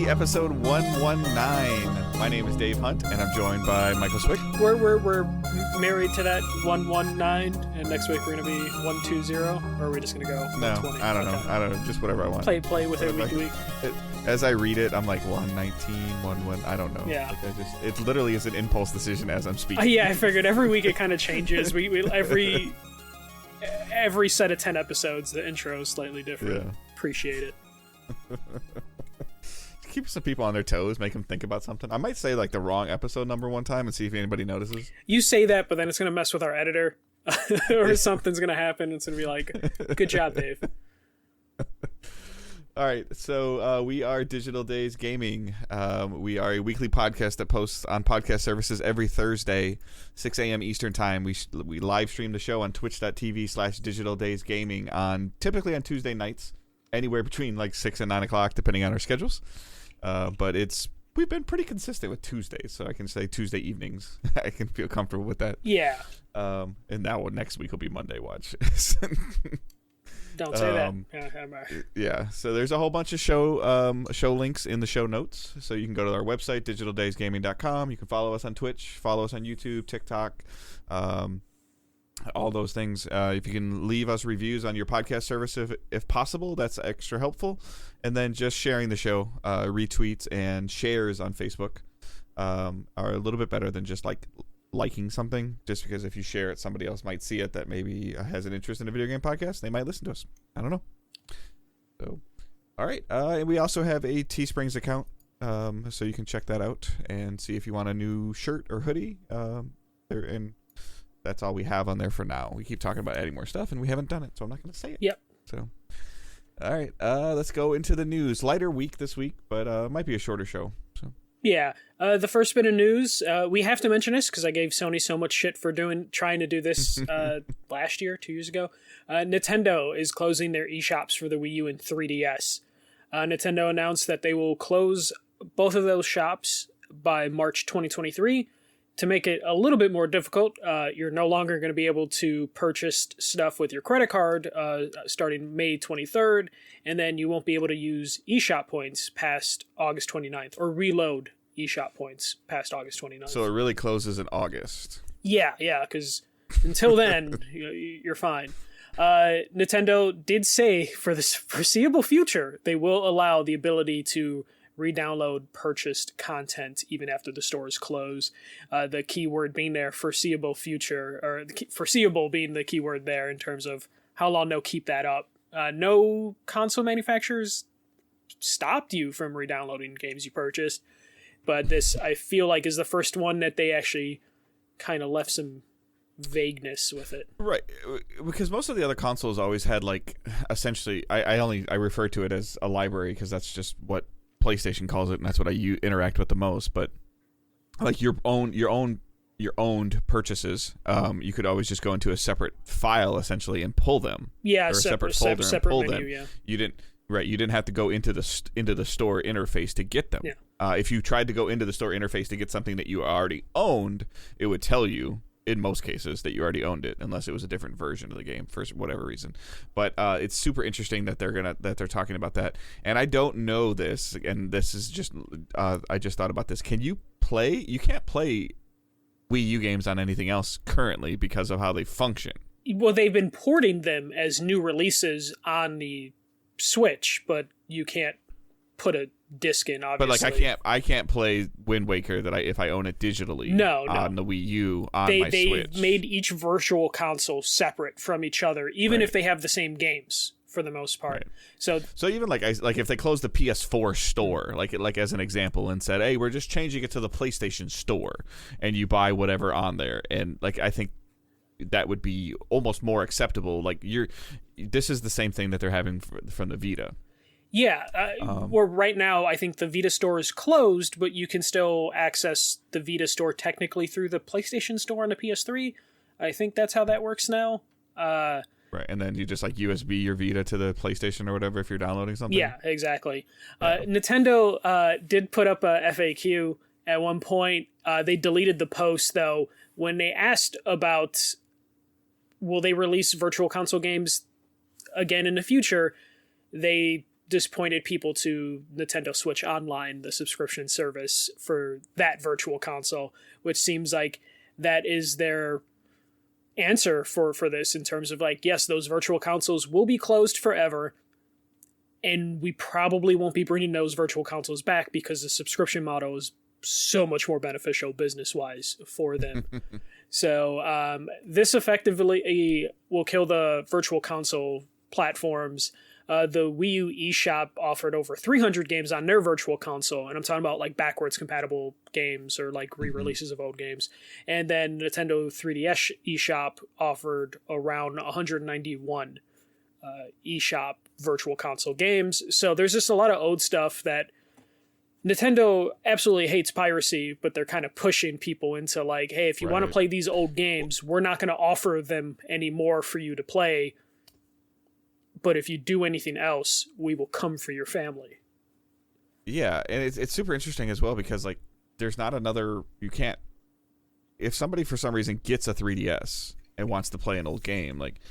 episode 119. My name is Dave Hunt, and I'm joined by Michael Swick. We're married to that 119, and next week we're gonna be 120, or are we just gonna go 120? No, I don't know. I don't know. Just whatever I want. Play with it week to week. As I read it, I'm like 119, 11. I don't know. Yeah. Like it literally is an impulse decision as I'm speaking. Yeah, I figured every week it kind of changes. We every set of 10 episodes, the intro is slightly different. Yeah. Appreciate it. Keep some people on their toes, make them think about something. I might say like the wrong episode number one time and see if anybody notices. You say that, but then it's going to mess with our editor. Or something's going to happen. It's going to be like, good job, Dave. All right, so we are Digital Days Gaming. We are a weekly podcast that posts on podcast services every Thursday, 6 a.m. Eastern Time. We live stream the show on twitch.tv/Digital Days Gaming typically on Tuesday nights, anywhere between like 6 and 9 o'clock, depending on our schedules. But we've been pretty consistent with Tuesdays, so I can say Tuesday evenings. I can feel comfortable with that. Yeah. And now next week will be Monday Watch. Don't say that. Yeah, so there's a whole bunch of show links in the show notes. So you can go to our website, digitaldaysgaming.com. You can follow us on Twitch, follow us on YouTube, TikTok, all those things. If you can leave us reviews on your podcast service, if possible, that's extra helpful. And then just sharing the show, retweets and shares on Facebook are a little bit better than just liking something, just because if you share it, somebody else might see it that maybe has an interest in a video game podcast. They might listen to us. I don't know. So, all right. And we also have a Teesprings account, so you can check that out and see if you want a new shirt or hoodie. And that's all we have on there for now. We keep talking about adding more stuff, and we haven't done it, so I'm not going to say it. Yep. So, all right. Let's go into the news. Lighter week this week, but might be a shorter show. So. Yeah, the first bit of news, we have to mention this because I gave Sony so much shit for trying to do this last year, 2 years ago. Nintendo is closing their eShops for the Wii U and 3DS. Nintendo announced that they will close both of those shops by March 2023. To make it a little bit more difficult, you're no longer going to be able to purchase stuff with your credit card starting May 23rd, and then you won't be able to use eShop points past August 29th, or reload eShop points past August 29th. So it really closes in August. Yeah, because until then, you're fine. Nintendo did say for the foreseeable future, they will allow the ability to re-download purchased content even after the stores close. The keyword being there, foreseeable future, or foreseeable being the keyword there in terms of how long they'll keep that up. No console manufacturers stopped you from re-downloading games you purchased, but this, I feel like, is the first one that they actually kind of left some vagueness with it. Right, because most of the other consoles always had, like, essentially, I refer to it as a library because that's just what PlayStation calls it, and that's what I interact with the most. But like your owned purchases, you could always just go into a separate file essentially and pull them. Yeah, or a separate folder and pull menu, them. Yeah. You didn't have to go into the store interface to get them. Yeah. If you tried to go into the store interface to get something that you already owned, it would tell you in most cases that you already owned it, unless it was a different version of the game for whatever reason. But it's super interesting that they're talking about that. And I don't know this, and this is just I just thought about this. You can't play Wii U games on anything else currently because of how they function. Well, they've been porting them as new releases on the Switch, but you can't put a disc in, obviously. But like I can't play Wind Waker if I own it digitally on the Wii U on my Switch. They made each virtual console separate from each other, even if they have the same games for the most part. Right. So even like if they closed the PS4 store, like as an example, and said, "Hey, we're just changing it to the PlayStation Store," and you buy whatever on there, and like I think that would be almost more acceptable. Like this is the same thing that they're having from the Vita. Yeah, or right now I think the Vita store is closed, but you can still access the Vita store technically through the PlayStation Store on the PS3. I think that's how that works now. Right, and then you just like USB your Vita to the PlayStation or whatever if you're downloading something. Yeah, exactly. Nintendo did put up a FAQ at one point. They deleted the post though when they asked about will they release virtual console games again in the future. They disappointed people to Nintendo Switch Online, the subscription service for that virtual console, which seems like that is their answer for this, in terms of like, yes, those virtual consoles will be closed forever, and we probably won't be bringing those virtual consoles back because the subscription model is so much more beneficial business-wise for them. So this effectively will kill the virtual console platforms. The WiiU eShop offered over 300 games on their virtual console, and I'm talking about like backwards compatible games or like re-releases of old games. And then Nintendo 3DS eShop offered around 191 eShop virtual console games. So there's just a lot of old stuff that Nintendo absolutely hates piracy, but they're kind of pushing people into like, hey, if you want to play these old games, we're not going to offer them anymore for you to play. But if you do anything else, we will come for your family. Yeah, and it's super interesting as well because like there's not another, you can't, if somebody for some reason gets a 3DS and wants to play an old game, like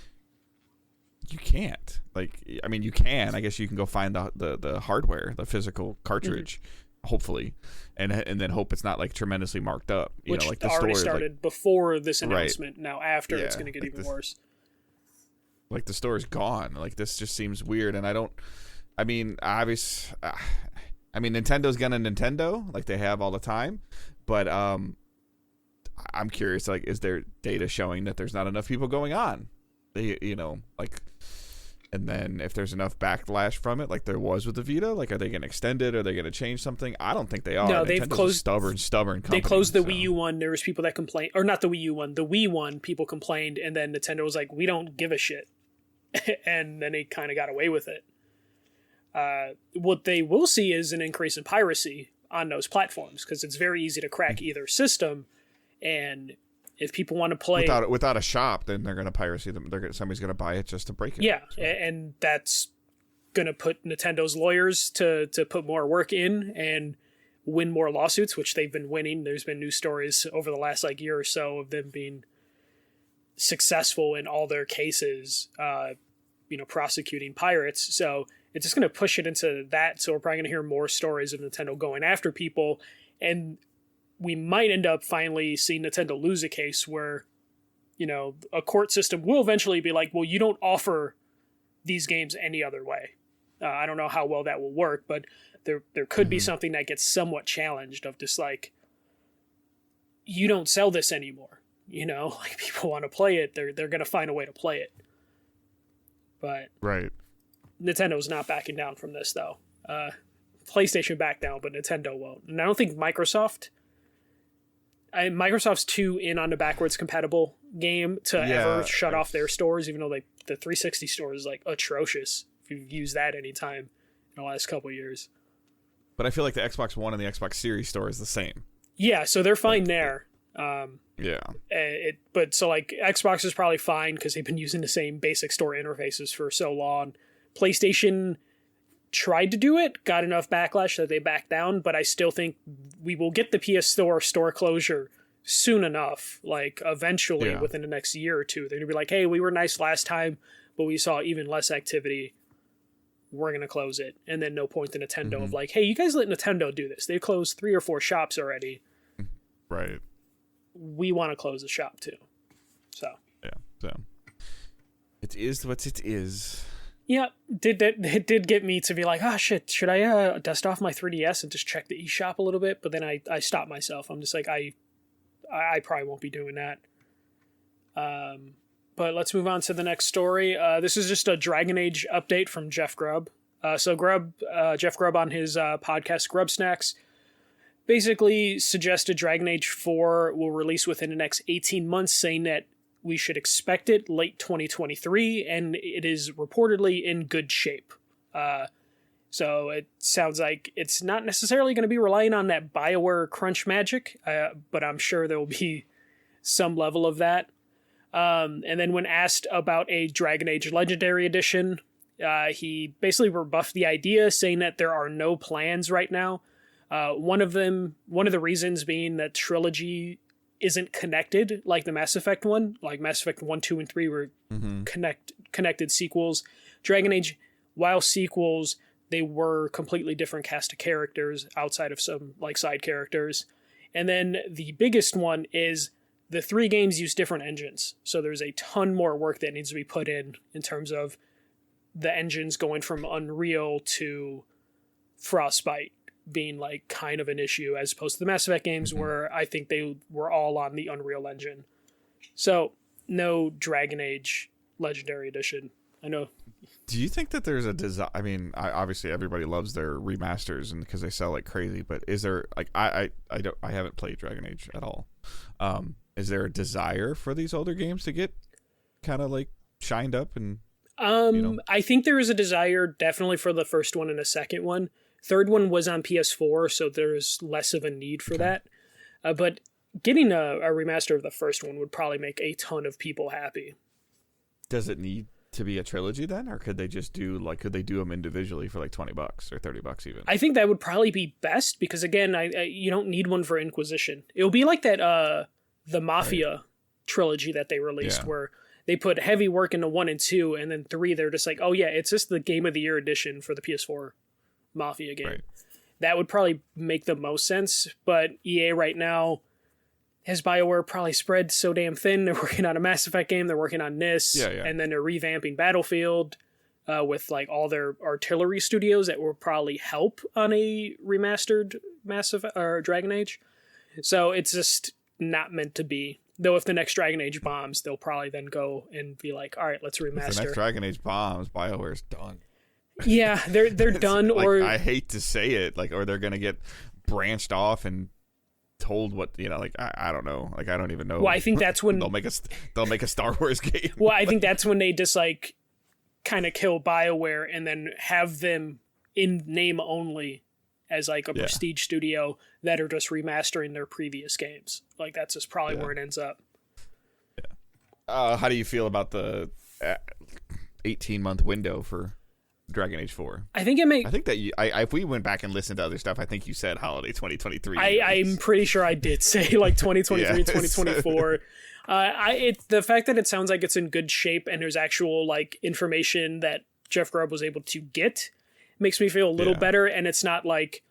you can't. Like, I mean, you can. I guess you can go find the hardware, the physical cartridge, hopefully, and then hope it's not like tremendously marked up. You Which know, like the already store started like, before this announcement. Now after, it's going to get like even worse. Like the store is gone. Like this just seems weird, and I don't. I mean, obvious. I mean, Nintendo's gonna Nintendo like they have all the time, but I'm curious. Like, is there data showing that there's not enough people going on? You know, like, and then if there's enough backlash from it, like there was with the Vita, like, are they going to extend it? Are they going to change something? I don't think they are. No, they've Nintendo's closed. a stubborn company. They closed the Wii U one. There was people that complained, or not the Wii U one, the Wii one. People complained, and then Nintendo was like, "We don't give a shit," and then they kind of got away with it. What they will see is an increase in piracy on those platforms because it's very easy to crack either system, and if people want to play without a shop, then they're going to piracy them. Somebody's going to buy it just to break it. Yeah, so. And that's going to put Nintendo's lawyers to put more work in and win more lawsuits, which they've been winning. There's been news stories over the last like year or so of them being successful in all their cases, prosecuting pirates. So it's just going to push it into that. So we're probably going to hear more stories of Nintendo going after people, and we might end up finally seeing Nintendo lose a case where, a court system will eventually be like, well, you don't offer these games any other way. I don't know how well that will work, but there could be something that gets somewhat challenged of just like, you don't sell this anymore. Like people want to play it. They're going to find a way to play it. But right. Nintendo's not backing down from this though. PlayStation backed down, but Nintendo won't. And I don't think Microsoft's too in on the backwards compatible game to ever shut off their stores, even though the 360 store is like atrocious if you've used that anytime in the last couple of years. But I feel like the Xbox One and the Xbox Series store is the same. Yeah, so they're fine there. But so like Xbox is probably fine because they've been using the same basic store interfaces for so long. PlayStation tried to do it, got enough backlash that they backed down, but I still think we will get the PS store closure soon enough, like eventually within the next year or two. They're going to be like, hey, we were nice last time, but we saw even less activity. We're going to close it. And then no point to Nintendo of like, hey, you guys let Nintendo do this. They've closed 3 or 4 shops already. Right. We want to close the shop too. So. Yeah. So. It is what it is. Yeah, it did get me to be like, oh shit, should I dust off my 3DS and just check the eShop a little bit? But then I stopped myself. I'm just like, I probably won't be doing that. But let's move on to the next story. This is just a Dragon Age update from Jeff Grubb. Jeff Grubb on his podcast Grub Snacks basically suggested Dragon Age 4 will release within the next 18 months, saying that we should expect it late 2023, and it is reportedly in good shape. So it sounds like it's not necessarily going to be relying on that BioWare crunch magic, but I'm sure there will be some level of that. And then when asked about a Dragon Age Legendary Edition, he basically rebuffed the idea, saying that there are no plans right now. One of the reasons being that Trilogy isn't connected like the Mass Effect one. Like Mass Effect 1, 2, and 3 were connected sequels. Dragon Age, while sequels, they were completely different cast of characters outside of some like side characters. And then the biggest one is the 3 games use different engines. So there's a ton more work that needs to be put in terms of the engines going from Unreal to Frostbite being like kind of an issue, as opposed to the Mass Effect games where I think they were all on the Unreal Engine. So no Dragon Age Legendary Edition. I know. Do you think that there's a design? I mean, obviously everybody loves their remasters and because they sell like crazy. But is there like I haven't played Dragon Age at all. Is there a desire for these older games to get kind of like shined up and? I think there is a desire definitely for the first one and a second one. Third one was on PS4, so there's less of a need for that. But getting a remaster of the first one would probably make a ton of people happy. Does it need to be a trilogy then, or could they just do could they do them individually for like $20 or $30 even? I think that would probably be best because again, you don't need one for Inquisition. It will be like that the Mafia trilogy that they released where they put heavy work into 1 and 2, and then 3 they're just like, oh yeah, it's just the Game of the Year edition for the PS4 Mafia game. Right. That would probably make the most sense, but EA right now has BioWare probably spread so damn thin. They're working on a Mass Effect game, they're working on this, and then they're revamping Battlefield with like all their artillery studios that will probably help on a remastered Mass Effect or Dragon Age. So it's just not meant to be. Though if the next Dragon Age bombs, they'll probably then go and be like, all right, let's remaster. If the next Dragon Age bombs, BioWare's done. Yeah, they're done. Like, or I hate to say it, or they're gonna get branched off and told what I don't know. I don't even know. Well, I think that's when they'll make a Star Wars game. Well, I think that's when they just kind of kill BioWare and then have them in name only as like a prestige studio that are just remastering their previous games. Like that's just probably where it ends up. Yeah. How do you feel about the 18-month window for Dragon Age 4? I think that if we went back and listened to other stuff, I think you said holiday 2023. I'm pretty sure I did say like 2023, 2024. The fact that it sounds like it's in good shape and there's actual like information that Jeff Grubb was able to get makes me feel a little better, and it's not like,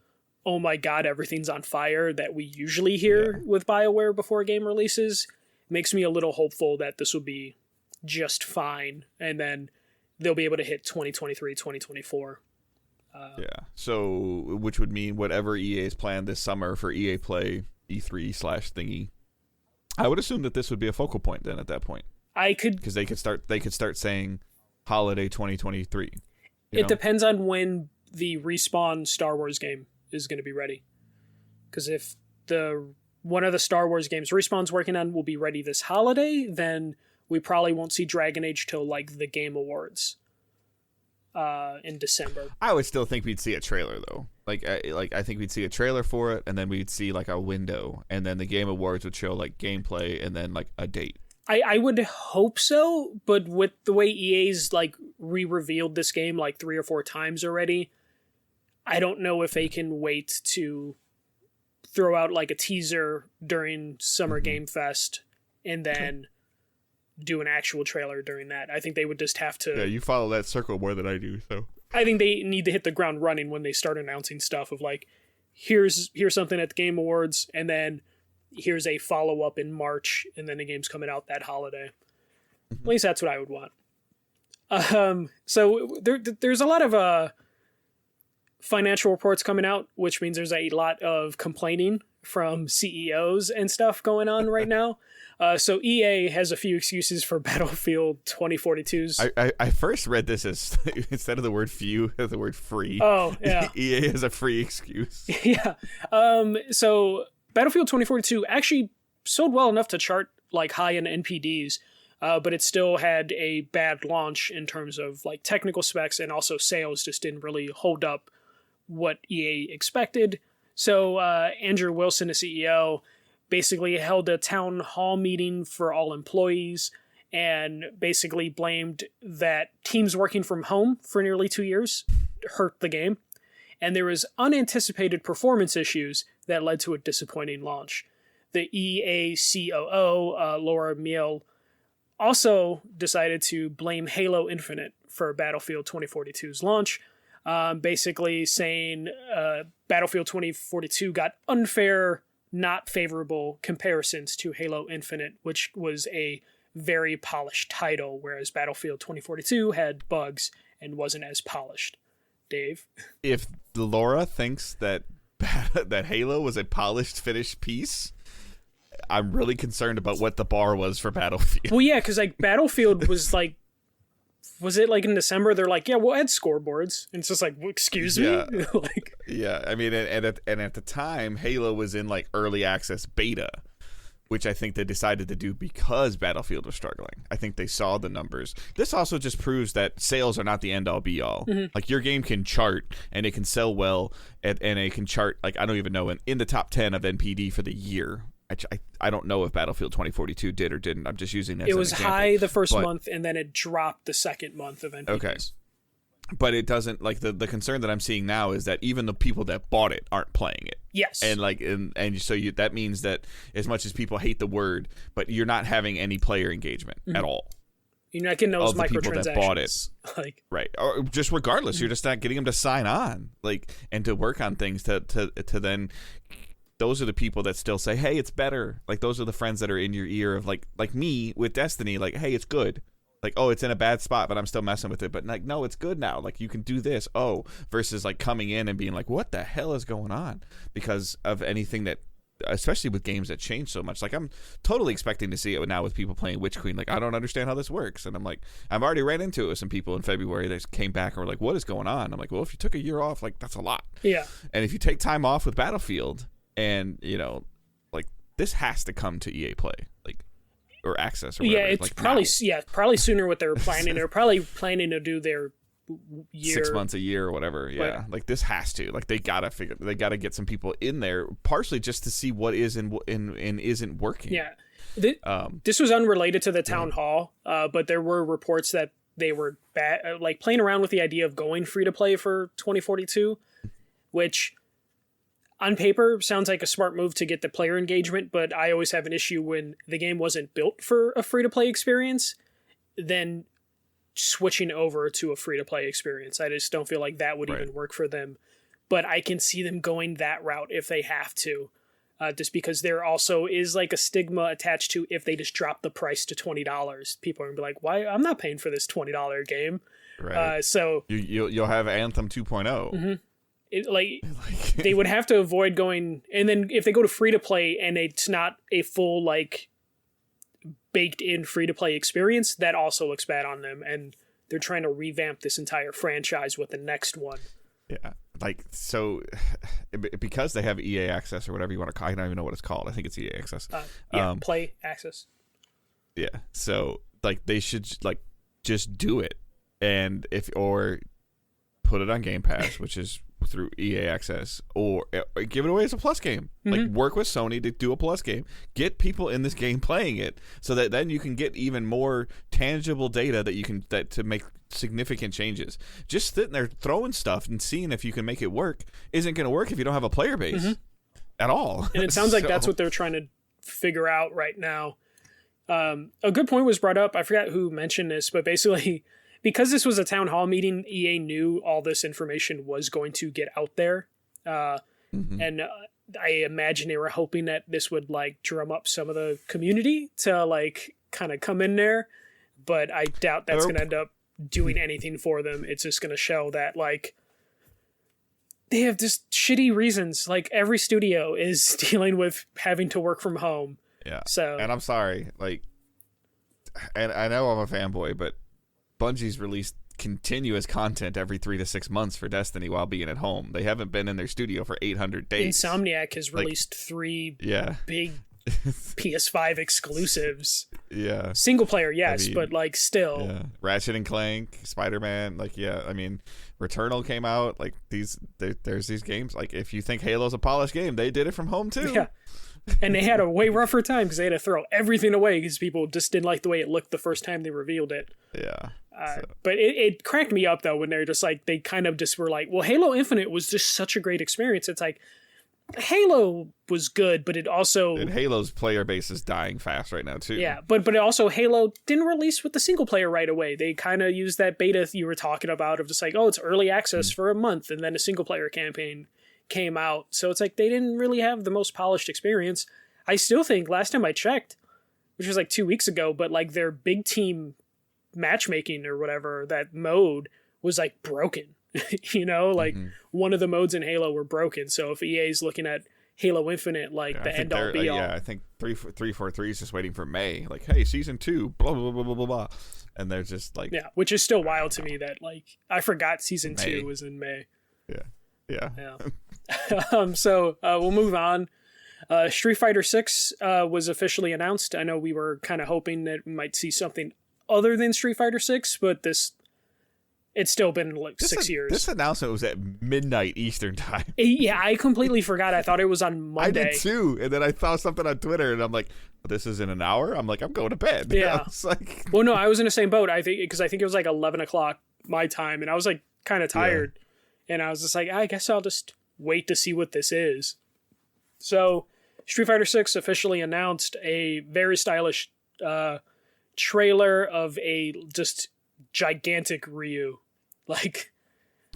oh my god, everything's on fire that we usually hear with BioWare before a game releases. It makes me a little hopeful that this will be just fine, and then they'll be able to hit 2023, 2024. So which would mean whatever EA's planned this summer for EA Play E3/thingy, I would assume that this would be a focal point then at that point. Because they could start saying holiday 2023. It depends on when the Respawn Star Wars game is going to be ready. Because if one of the Star Wars games Respawn's working on will be ready this holiday, then we probably won't see Dragon Age till like the Game Awards in December. I would still think we'd see a trailer though. I think we'd see a trailer for it, and then we'd see like a window, and then the Game Awards would show like gameplay, and then like a date. I would hope so, but with the way EA's like re-revealed this game like 3 or 4 times already, I don't know if they can wait to throw out like a teaser during Summer Game Fest and then do an actual trailer during that. I think they would just have to... Yeah, you follow that circle more than I do, so... I think they need to hit the ground running when they start announcing stuff of like, here's something at the Game Awards, and then here's a follow-up in March, and then the game's coming out that holiday. At least that's what I would want. So there's a lot of financial reports coming out, which means there's a lot of complaining from CEOs and stuff going on right now. So EA has a few excuses for Battlefield 2042's. I first read this as, instead of the word few, as the word free. Oh, yeah. EA has a free excuse. Yeah. So Battlefield 2042 actually sold well enough to chart like high in NPDs, but it still had a bad launch in terms of like technical specs, and also sales just didn't really hold up what EA expected. So Andrew Wilson, the CEO, basically held a town hall meeting for all employees and basically blamed that teams working from home for nearly 2 years hurt the game. And there was unanticipated performance issues that led to a disappointing launch. The EA COO, Laura Miele, also decided to blame Halo Infinite for Battlefield 2042's launch. basically saying Battlefield 2042 got unfair, not favorable comparisons to Halo Infinite, which was a very polished title, whereas Battlefield 2042 had bugs and wasn't as polished. Dave? If Laura thinks that that Halo was a polished, finished piece, I'm really concerned about what the bar was for Battlefield. Well, yeah, because like Battlefield was like, was it like in December? They're like, yeah, we'll add scoreboards, and it's just like, well, excuse me, like, yeah. I mean, and at the time, Halo was in like early access beta, which I think they decided to do because Battlefield was struggling. I think they saw the numbers. This also just proves that sales are not the end all be all. Mm-hmm. Like your game can chart and it can sell well, and it can chart like I don't even know in the top 10 of NPD for the year. I don't know if Battlefield 2042 did or didn't. I'm just using that. It was high the first month, and then it dropped the second month of NPDs. Okay. But it doesn't, like, the concern that I'm seeing now is that even the people that bought it aren't playing it. Yes. And like and so that means that as much as people hate the word, but you're not having any player engagement at all. You're not getting those microtransactions. People that bought it. Like, right. Or just regardless, you're just not getting them to sign on, like, and to work on things to then. Those are the people that still say, hey, it's better. Like, those are the friends that are in your ear of like me with Destiny, like, hey, it's good. Like, oh, it's in a bad spot, but I'm still messing with it. But like, no, it's good now. Like, you can do this. Oh, versus like coming in and being like, what the hell is going on? Because of anything that, especially with games that change so much. Like, I'm totally expecting to see it now with people playing Witch Queen. Like, I don't understand how this works. And I'm like, I've already ran into it with some people in February that came back and were like, what is going on? I'm like, well, if you took a year off, like, that's a lot. Yeah. And if you take time off with Battlefield, and like, this has to come to EA Play, like, or Access or whatever. Yeah, it's like probably sooner what they were planning. They're probably planning to do their year, 6 months, a year or whatever. Yeah, like, this has to, like, they gotta get some people in there, partially just to see what is and isn't working. Yeah, this was unrelated to the town hall, but there were reports that they were like playing around with the idea of going free to play for 2042, which on paper sounds like a smart move to get the player engagement, but I always have an issue when the game wasn't built for a free-to-play experience, then switching over to a free-to-play experience. I just don't feel like that would even work for them. But I can see them going that route if they have to, just because there also is like a stigma attached to if they just drop the price to $20. People are going to be like, why? I'm not paying for this $20 game. Right. So you'll have Anthem 2.0. Mm-hmm. They would have to avoid going, and then if they go to free to play and it's not a full like baked in free to play experience, that also looks bad on them, and they're trying to revamp this entire franchise with the next one. Yeah, like, so because they have EA Access or whatever you want to call it, I don't even know what it's called. I think it's EA Access. Play Access. Yeah, so like they should like just do it, and or put it on Game Pass, which is through EA Access, or give it away as a plus game. Mm-hmm. Like, work with Sony to do a plus game. Get people in this game playing it, so that then you can get even more tangible data that you can to make significant changes. Just sitting there throwing stuff and seeing if you can make it work isn't going to work if you don't have a player base at all. And it sounds like that's what they're trying to figure out right now. A good point was brought up. I forgot who mentioned this, but basically, because this was a town hall meeting, EA knew all this information was going to get out there. And I imagine they were hoping that this would like drum up some of the community to like kind of come in there. But I doubt that's going to end up doing anything for them. It's just going to show that like they have just shitty reasons. Like, every studio is dealing with having to work from home. Yeah. So, and I'm sorry, like, and I know I'm a fanboy, but Bungie's released continuous content every 3 to 6 months for Destiny while being at home. They haven't been in their studio for 800 days. Insomniac has released 3 big PS5 exclusives. Yeah. Single player, yes, I mean, but like still. Yeah. Ratchet and Clank, Spider-Man, like, yeah, I mean, Returnal came out, like, there's these games, like, if you think Halo's a polished game, they did it from home too. Yeah. And they had a way rougher time because they had to throw everything away because people just didn't like the way it looked the first time they revealed it. Yeah. But it cracked me up, though, when they're just like, they kind of just were like, well, Halo Infinite was just such a great experience. It's like, Halo was good, but it also... And Halo's player base is dying fast right now, too. Yeah, but it also, Halo didn't release with the single player right away. They kind of used that beta you were talking about of just like, oh, it's early access for a month, and then a single player campaign came out. So it's like they didn't really have the most polished experience. I still think, last time I checked, which was like 2 weeks ago, but like their big team matchmaking or whatever, that mode was like broken. You know, like one of the modes in Halo were broken. So if EA's looking at Halo Infinite, like the end all be all. Yeah, I think 343 is just waiting for May. Like, hey, season 2, blah blah blah blah blah blah, and they're just like, yeah, which is still wild to me that like I forgot season 2 was in May. Yeah. So we'll move on. Street Fighter 6 was officially announced. I know we were kind of hoping that we might see something other than Street Fighter 6, but it's still been like 6 years. This announcement was at midnight Eastern time. Yeah, I completely forgot. I thought it was on Monday. I did too, and then I saw something on Twitter, and I'm like, "This is in an hour." I'm like, "I'm going to bed." Yeah. It's like, well, no, I was in the same boat. I think because I think it was like 11 o'clock my time, and I was like kind of tired, and I was just like, I guess I'll just wait to see what this is. So, Street Fighter 6 officially announced a very stylish trailer of a just gigantic Ryu. Like,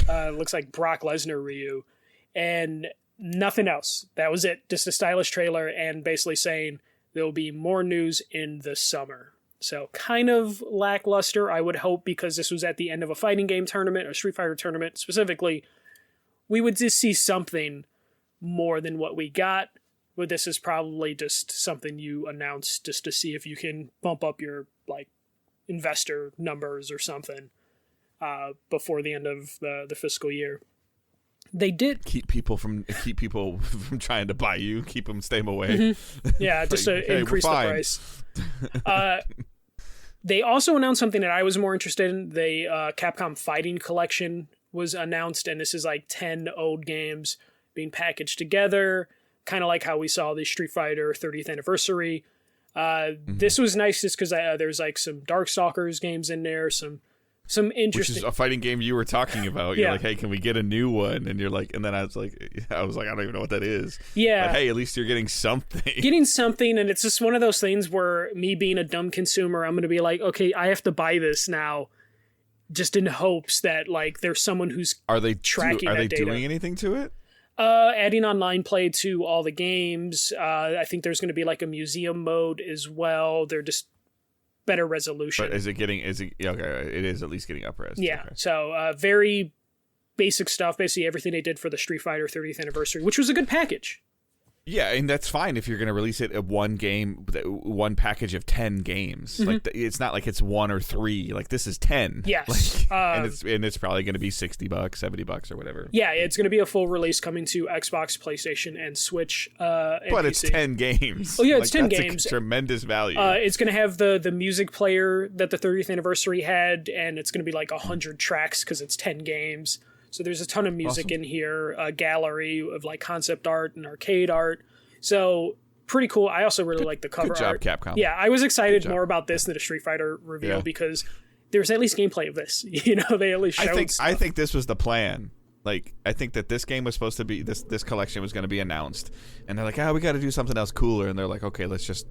looks like Brock Lesnar Ryu. And nothing else. That was it. Just a stylish trailer and basically saying there will be more news in the summer. So kind of lackluster, I would hope, because this was at the end of a fighting game tournament, a Street Fighter tournament specifically. We would just see something more than what we got. But this is probably just something you announce just to see if you can bump up your like investor numbers or something. Before the end of the fiscal year, they did keep people from trying to buy you, keep them, stay them away. Mm-hmm. Yeah, just like, to increase the price. They also announced something that I was more interested in. The Capcom Fighting Collection was announced, and this is like 10 old games being packaged together, kind of like how we saw the Street Fighter 30th anniversary. This was nice just because there's like some Darkstalkers games in there, some interesting... Which is a fighting game you were talking about. You're like, hey, can we get a new one? And you're like, and then I was like, I don't even know what that is. Yeah. But hey, at least you're getting something. Getting something, and it's just one of those things where me being a dumb consumer, I'm going to be like, okay, I have to buy this now, just in hopes that like there's someone who's tracking that data. Doing anything to it? Adding online play to all the games. I think there's going to be like a museum mode as well. They're just better resolution. But okay, it is at least getting up-res. Yeah. Okay. So very basic stuff, basically everything they did for the Street Fighter 30th anniversary, which was a good package. Yeah, and that's fine if you're going to release it at one one package of 10 games. Like it's not like it's 1 or 3. Like this is 10. Yes, like, and it's probably going to be $60, $70 or whatever. Yeah, it's going to be a full release coming to Xbox, PlayStation, and Switch. And but PC. It's 10 games. Oh yeah, it's like, 10 games. Tremendous value. It's going to have the music player that the 30th anniversary had, and it's going to be like 100 tracks because it's 10 games. So there's a ton of music in here, a gallery of like concept art and arcade art. So pretty cool. I also really like the cover good job, art. Capcom. Yeah, I was excited more about this than a Street Fighter reveal because there's at least gameplay of this. You know, they at least showed I think this was the plan. Like, I think that this game was supposed to be, this collection was going to be announced. And they're like, we got to do something else cooler. And they're like, okay, let's just,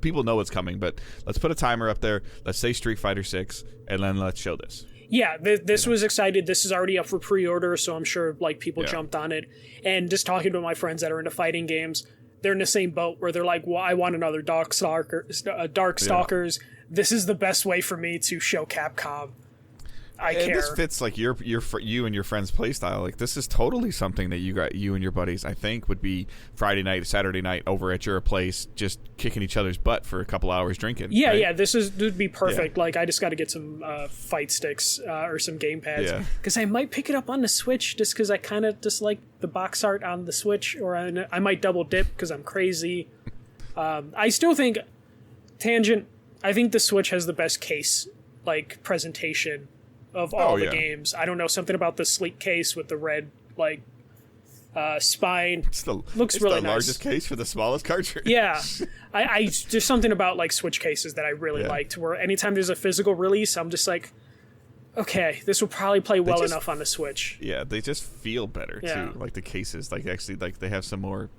people know what's coming, but let's put a timer up there. Let's say Street Fighter 6, and then let's show this. Yeah, this was excited. This is already up for pre-order, so I'm sure like people jumped on it. And just talking to my friends that are into fighting games, they're in the same boat where they're like, well, I want another Darkstalkers. This is the best way for me to show Capcom I care. This fits like you and your friend's playstyle. Like this is totally something that you and your buddies, I think, would be Friday night, Saturday night over at your place, just kicking each other's butt for a couple hours drinking. Yeah, right? yeah. This would be perfect. Yeah. Like I just got to get some fight sticks or some game pads because I might pick it up on the Switch just because I kind of just like the box art on the Switch, or I might double dip because I'm crazy. I still think tangent. I think the Switch has the best case, like presentation of all the games. I don't know, something about the sleek case with the red like spine. Looks really nice. The largest case for the smallest cartridge. Yeah, I there's something about like Switch cases that I really liked. Where anytime there's a physical release, I'm just like, okay, this will probably play well just- enough on the Switch. Yeah, they just feel better Yeah. too. Like the cases, like actually, like they have some more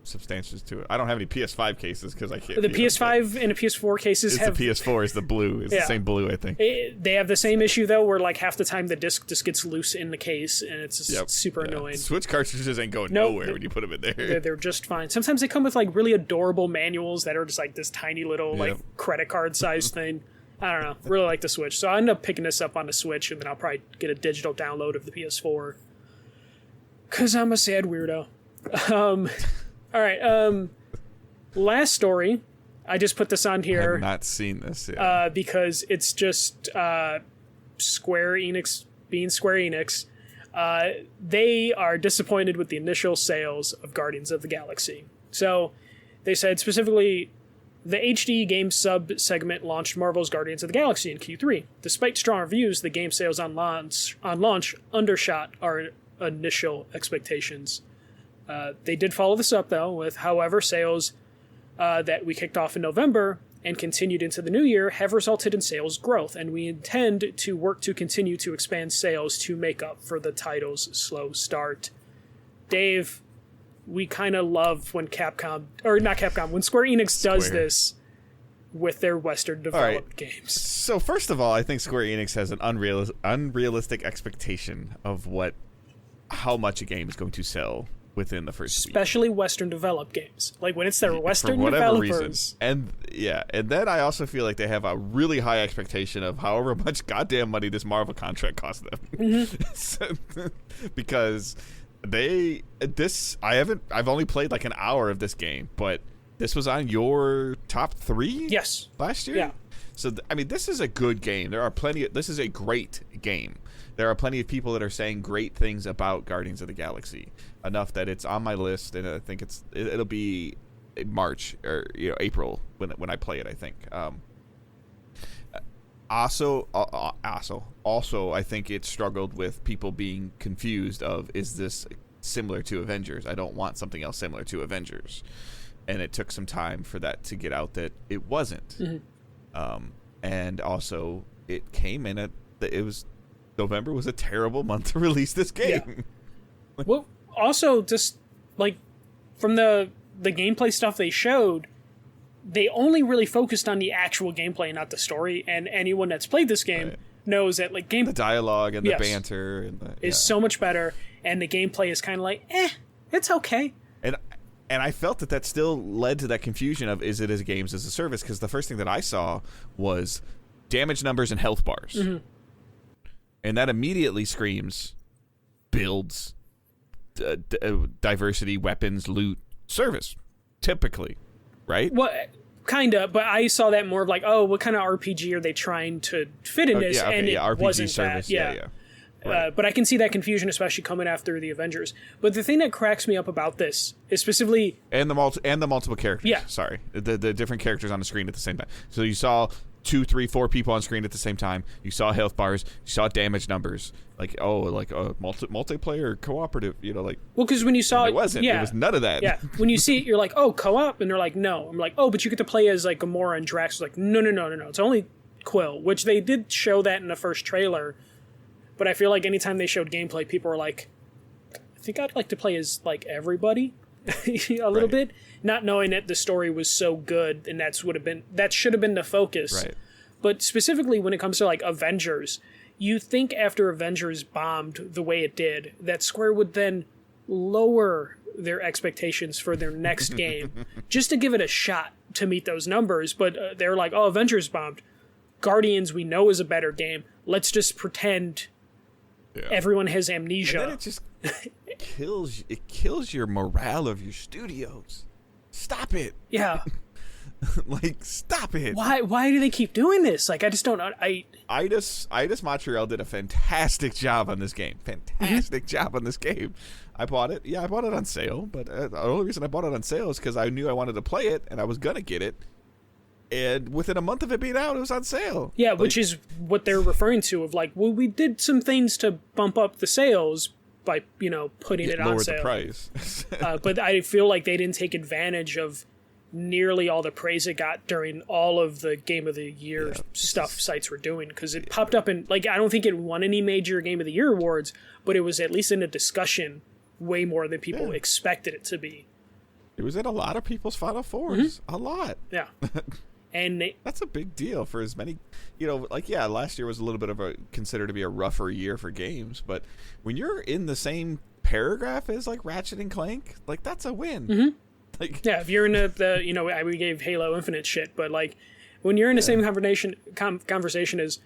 substances to it. I don't have any PS5 cases because I can't. The PS5 and the PS4 cases It's have the PS4 is the blue. It's Yeah. the same blue, I think. they have the same issue though, where like half the time the disc just gets loose in the case, and it's just Yep. super Yeah. annoying. Switch cartridges ain't going Nope. nowhere when you put them in there. They're just fine. Sometimes they come with like really adorable manuals that are just like this tiny little like Yep. credit card size thing. I don't know. Really like the Switch, so I end up picking this up on the Switch, and then I'll probably get a digital download of the PS4 because I'm a sad weirdo. All right. Last story. I just put this on I here have not seen this yet. because it's just Square Enix being Square Enix. They are disappointed with the initial sales of Guardians of the Galaxy. So they said specifically the HD game sub-segment launched Marvel's Guardians of the Galaxy in Q3. Despite strong reviews, the game sales on launch undershot our initial expectations. They did follow this up, though, with however sales that we kicked off in November and continued into the new year have resulted in sales growth, and we intend to work to continue to expand sales to make up for the title's slow start. Dave, we kind of love when when Square Enix does Square. this with their Western developed games. So first of all, I think Square Enix has an unrealistic expectation of how much a game is going to sell within the first week. Especially Western developed games. Like when it's their Western For whatever developers. reason. And then I also feel like they have a really high expectation of however much goddamn money this Marvel contract cost them. Because I've only played like an hour of this game, but this was on your top 3 Yes. last year? Yeah. So this is a good game. This is a great game. There are plenty of people that are saying great things about Guardians of the Galaxy, enough that it's on my list, and I think it'll be March or April when I play it. I think. Also, I think it struggled with people being confused of, is this similar to Avengers? I don't want something else similar to Avengers, and it took some time for that to get out that it wasn't. Mm-hmm. And also it came in November was a terrible month to release this game. Yeah. Well, also just like from the gameplay stuff they showed, they only really focused on the actual gameplay, not the story. And anyone that's played this game knows that like The dialogue and the banter and is so much better, and the gameplay is kind of like, it's okay. And I felt that still led to that confusion of, is it as games as a service? Because the first thing that I saw was damage numbers and health bars. Mm-hmm. And that immediately screams builds, diversity, weapons, loot, service, typically, right? Well, kind of, but I saw that more of like, oh, what kind of RPG are they trying to fit in this? And it RPG wasn't service, that. Yeah. Right. But I can see that confusion, especially coming after the Avengers. But the thing that cracks me up about this is specifically... And the multiple characters. Yeah. Sorry. The different characters on the screen at the same time. So you saw 2, 3, 4 people on screen at the same time. You saw health bars. You saw damage numbers. Multiplayer, cooperative, Well, because when you saw it wasn't. Yeah. It was none of that. Yeah. When you see it, you're like, oh, co-op? And they're like, no. I'm like, oh, but you get to play as like Gamora and Drax. Like, no. It's only Quill, which they did show that in the first trailer. But I feel like anytime they showed gameplay, people were like, I think I'd like to play as like everybody a little bit, not knowing that the story was so good, and that should have been the focus. Right. But specifically when it comes to like Avengers, you think after Avengers bombed the way it did, that Square would then lower their expectations for their next game just to give it a shot to meet those numbers. But they're like, oh, Avengers bombed. Guardians we know is a better game. Let's just pretend everyone has amnesia. And then it just kills your morale of your studios. Stop it. Yeah. Stop it. Why do they keep doing this? Like, I just don't know. Eidos Montreal did a fantastic job on this game. Job on this game. I bought it. Yeah, I bought it on sale. But the only reason I bought it on sale is because I knew I wanted to play it, and I was going to get it. And within a month of it being out, it was on sale. Yeah, which is what they're referring to of like, well, we did some things to bump up the sales by, putting it on sale. Lowered the price. But I feel like they didn't take advantage of nearly all the praise it got during all of the Game of the Year stuff sites were doing, because it popped up in, like, I don't think it won any major Game of the Year awards, but it was at least in a discussion way more than people expected it to be. It was in a lot of people's Final Fours. A lot. Yeah. And that's a big deal for as many, like, last year was a little bit of considered to be a rougher year for games, but when you're in the same paragraph as like Ratchet and Clank, like, that's a win. Like, if you're in the we gave Halo Infinite shit, but like when you're in the same conversation as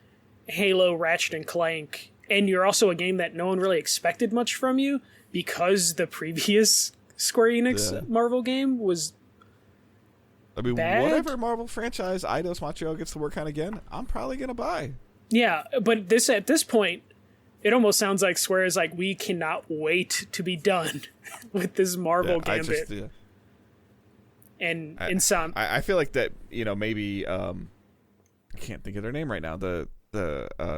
Halo, Ratchet and Clank, and you're also a game that no one really expected much from you because the previous Square Enix Marvel game was bad. Whatever Marvel franchise Eidos Montreal gets to work on again, I'm probably gonna buy. Yeah, but at this point, it almost sounds like Square is like, we cannot wait to be done with this Marvel Gambit. And in some, I feel like that, maybe I can't think of their name right now. The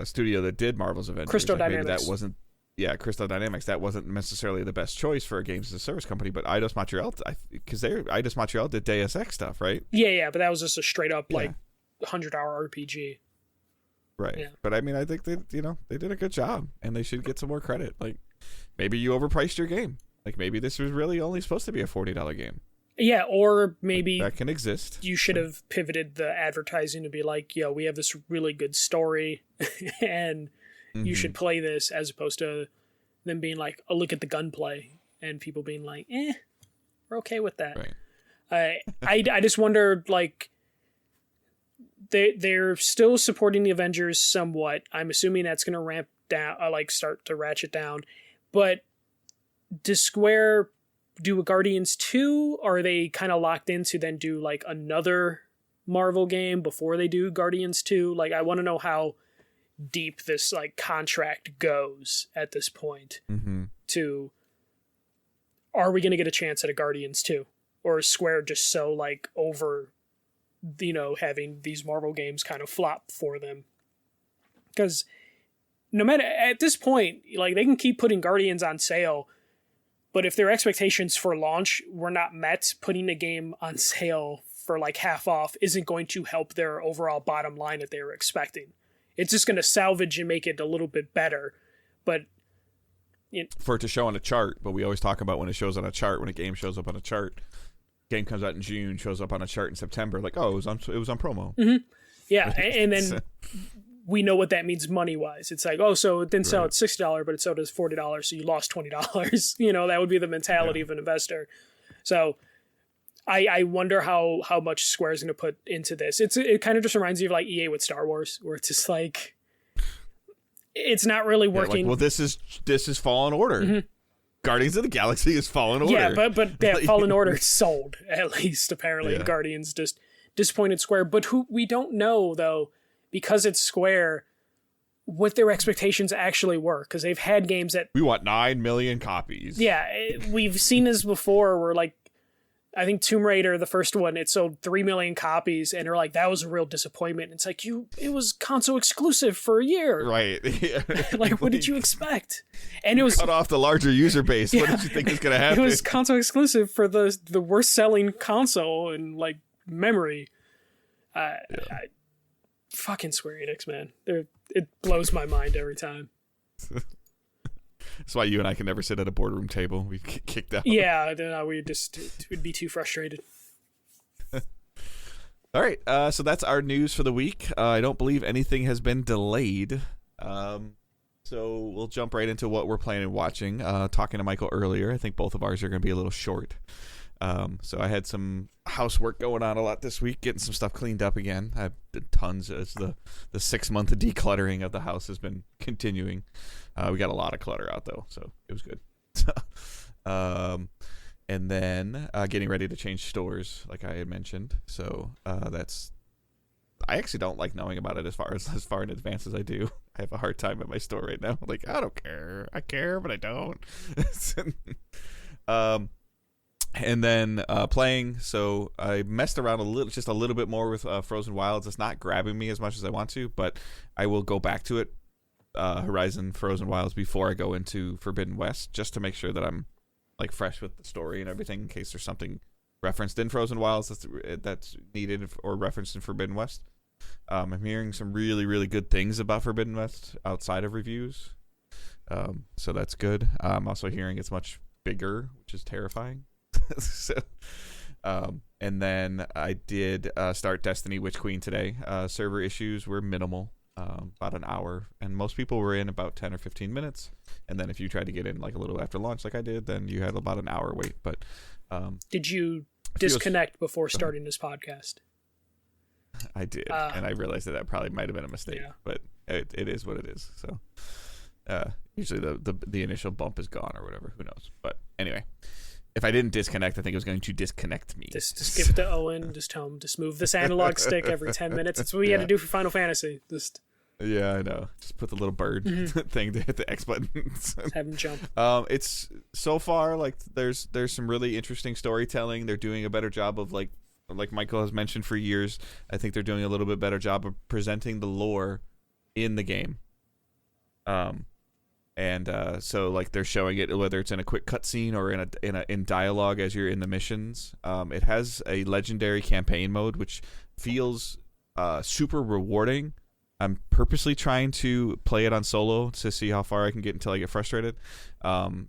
studio that did Marvel's Avengers, Crystal Dynamics. Maybe that wasn't, Crystal Dynamics. That wasn't necessarily the best choice for a games as a service company. But Eidos Montreal, because Eidos Montreal did Deus Ex stuff, right? Yeah, but that was just a straight up like 100-hour RPG. Right. Yeah. But I mean, I think they did a good job, and they should get some more credit. Like, maybe you overpriced your game. Like, maybe this was really only supposed to be a $40 game. Yeah, or maybe that can exist. You should have pivoted the advertising to be like, we have this really good story and you should play this, as opposed to them being like, oh, look at the gunplay, and people being like, we're okay with that. Right. I just wonder, like, they're still supporting the Avengers somewhat. I'm assuming that's going to ramp down, start to ratchet down. But does Square do a Guardians 2? Or are they kind of locked into then do like another Marvel game before they do Guardians 2? Like, I want to know how deep this like contract goes at this point. To, are we going to get a chance at a Guardians 2? Or is Square just so like over, having these Marvel games kind of flop for them? Because no matter, at this point, like, they can keep putting Guardians on sale, but if their expectations for launch were not met, putting a game on sale for like half off isn't going to help their overall bottom line that they were expecting. It's just going to salvage and make it a little bit better. But for it to show on a chart, but we always talk about when it shows on a chart, when a game shows up on a chart, game comes out in June, shows up on a chart in September, like, oh, it was on promo. Yeah, and then we know what that means money-wise. It's like, oh, so it didn't sell at $60, but it sold at $40, so you lost $20. That would be the mentality of an investor. So I wonder how much Square is going to put into this. It kind of just reminds me of like EA with Star Wars, where it's just like, it's not really working. Well, this is Fallen Order. Guardians of the Galaxy is Fallen Order. Yeah, but Fallen Order sold, at least, apparently. Yeah. Guardians just disappointed Square. But we don't know, though, because it's Square, what their expectations actually were. Because they've had games that... We want 9 million copies. Yeah, we've seen this before, where, like, I think Tomb Raider, the first one, it sold 3 million copies, and they're like, that was a real disappointment. It's like, it was console exclusive for a year. Right. Yeah. Like, what did you expect? And it was... Cut off the larger user base. Yeah. What did you think was going to happen? It was console exclusive for the worst selling console in, like, memory. Fucking Square Enix, man. It blows my mind every time. That's why you and I can never sit at a boardroom table. We get kicked out. Yeah, we'd be too frustrated. All right, so that's our news for the week. I don't believe anything has been delayed. So we'll jump right into what we're planning on watching. Talking to Michael earlier, I think both of ours are going to be a little short. So I had some housework going on a lot this week, getting some stuff cleaned up again. I did tons as the 6-month decluttering of the house has been continuing. We got a lot of clutter out though, so it was good. And then getting ready to change stores, like I had mentioned. So that's, I actually don't like knowing about it as far in advance as I do. I have a hard time at my store right now. Like, I don't care. I care, but I don't. And then playing, so I messed around just a little bit more with Frozen Wilds. It's not grabbing me as much as I want to, but I will go back to it, Horizon Frozen Wilds, before I go into Forbidden West, just to make sure that I'm like fresh with the story and everything, in case there's something referenced in Frozen Wilds that's needed or referenced in Forbidden West. I'm hearing some really, really good things about Forbidden West outside of reviews. So that's good. I'm also hearing it's much bigger, which is terrifying. So, and then I did start Destiny Witch Queen today. Server issues were minimal, about an hour, and most people were in about 10 or 15 minutes. And then if you tried to get in like a little after launch like I did, then you had about an hour wait. But did you disconnect before starting this podcast? I did, and I realized that probably might have been a mistake, but it is what it is. So usually the initial bump is gone or whatever. Who knows? But anyway, if I didn't disconnect, I think it was going to disconnect me. Just give it to Owen. Just tell him, just move this analog stick every 10 minutes. That's what we had to do for Final Fantasy. Yeah, I know. Just put the little bird thing to hit the X button. Have him jump. It's so far like there's some really interesting storytelling. They're doing a better job of like Michael has mentioned for years. I think they're doing a little bit better job of presenting the lore in the game. So like they're showing it whether it's in a quick cutscene or in dialogue as you're in the missions. It has a legendary campaign mode which feels super rewarding. I'm purposely trying to play it on solo to see how far I can get until I get frustrated.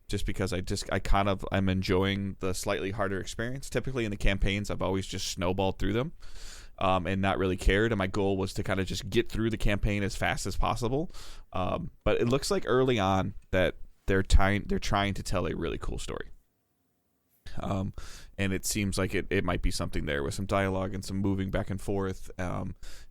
Just because I'm enjoying the slightly harder experience. Typically in the campaigns, I've always just snowballed through them, and not really cared. And my goal was to kind of just get through the campaign as fast as possible. But it looks like early on that they're trying to tell a really cool story. And it seems like it might be something there with some dialogue and some moving back and forth.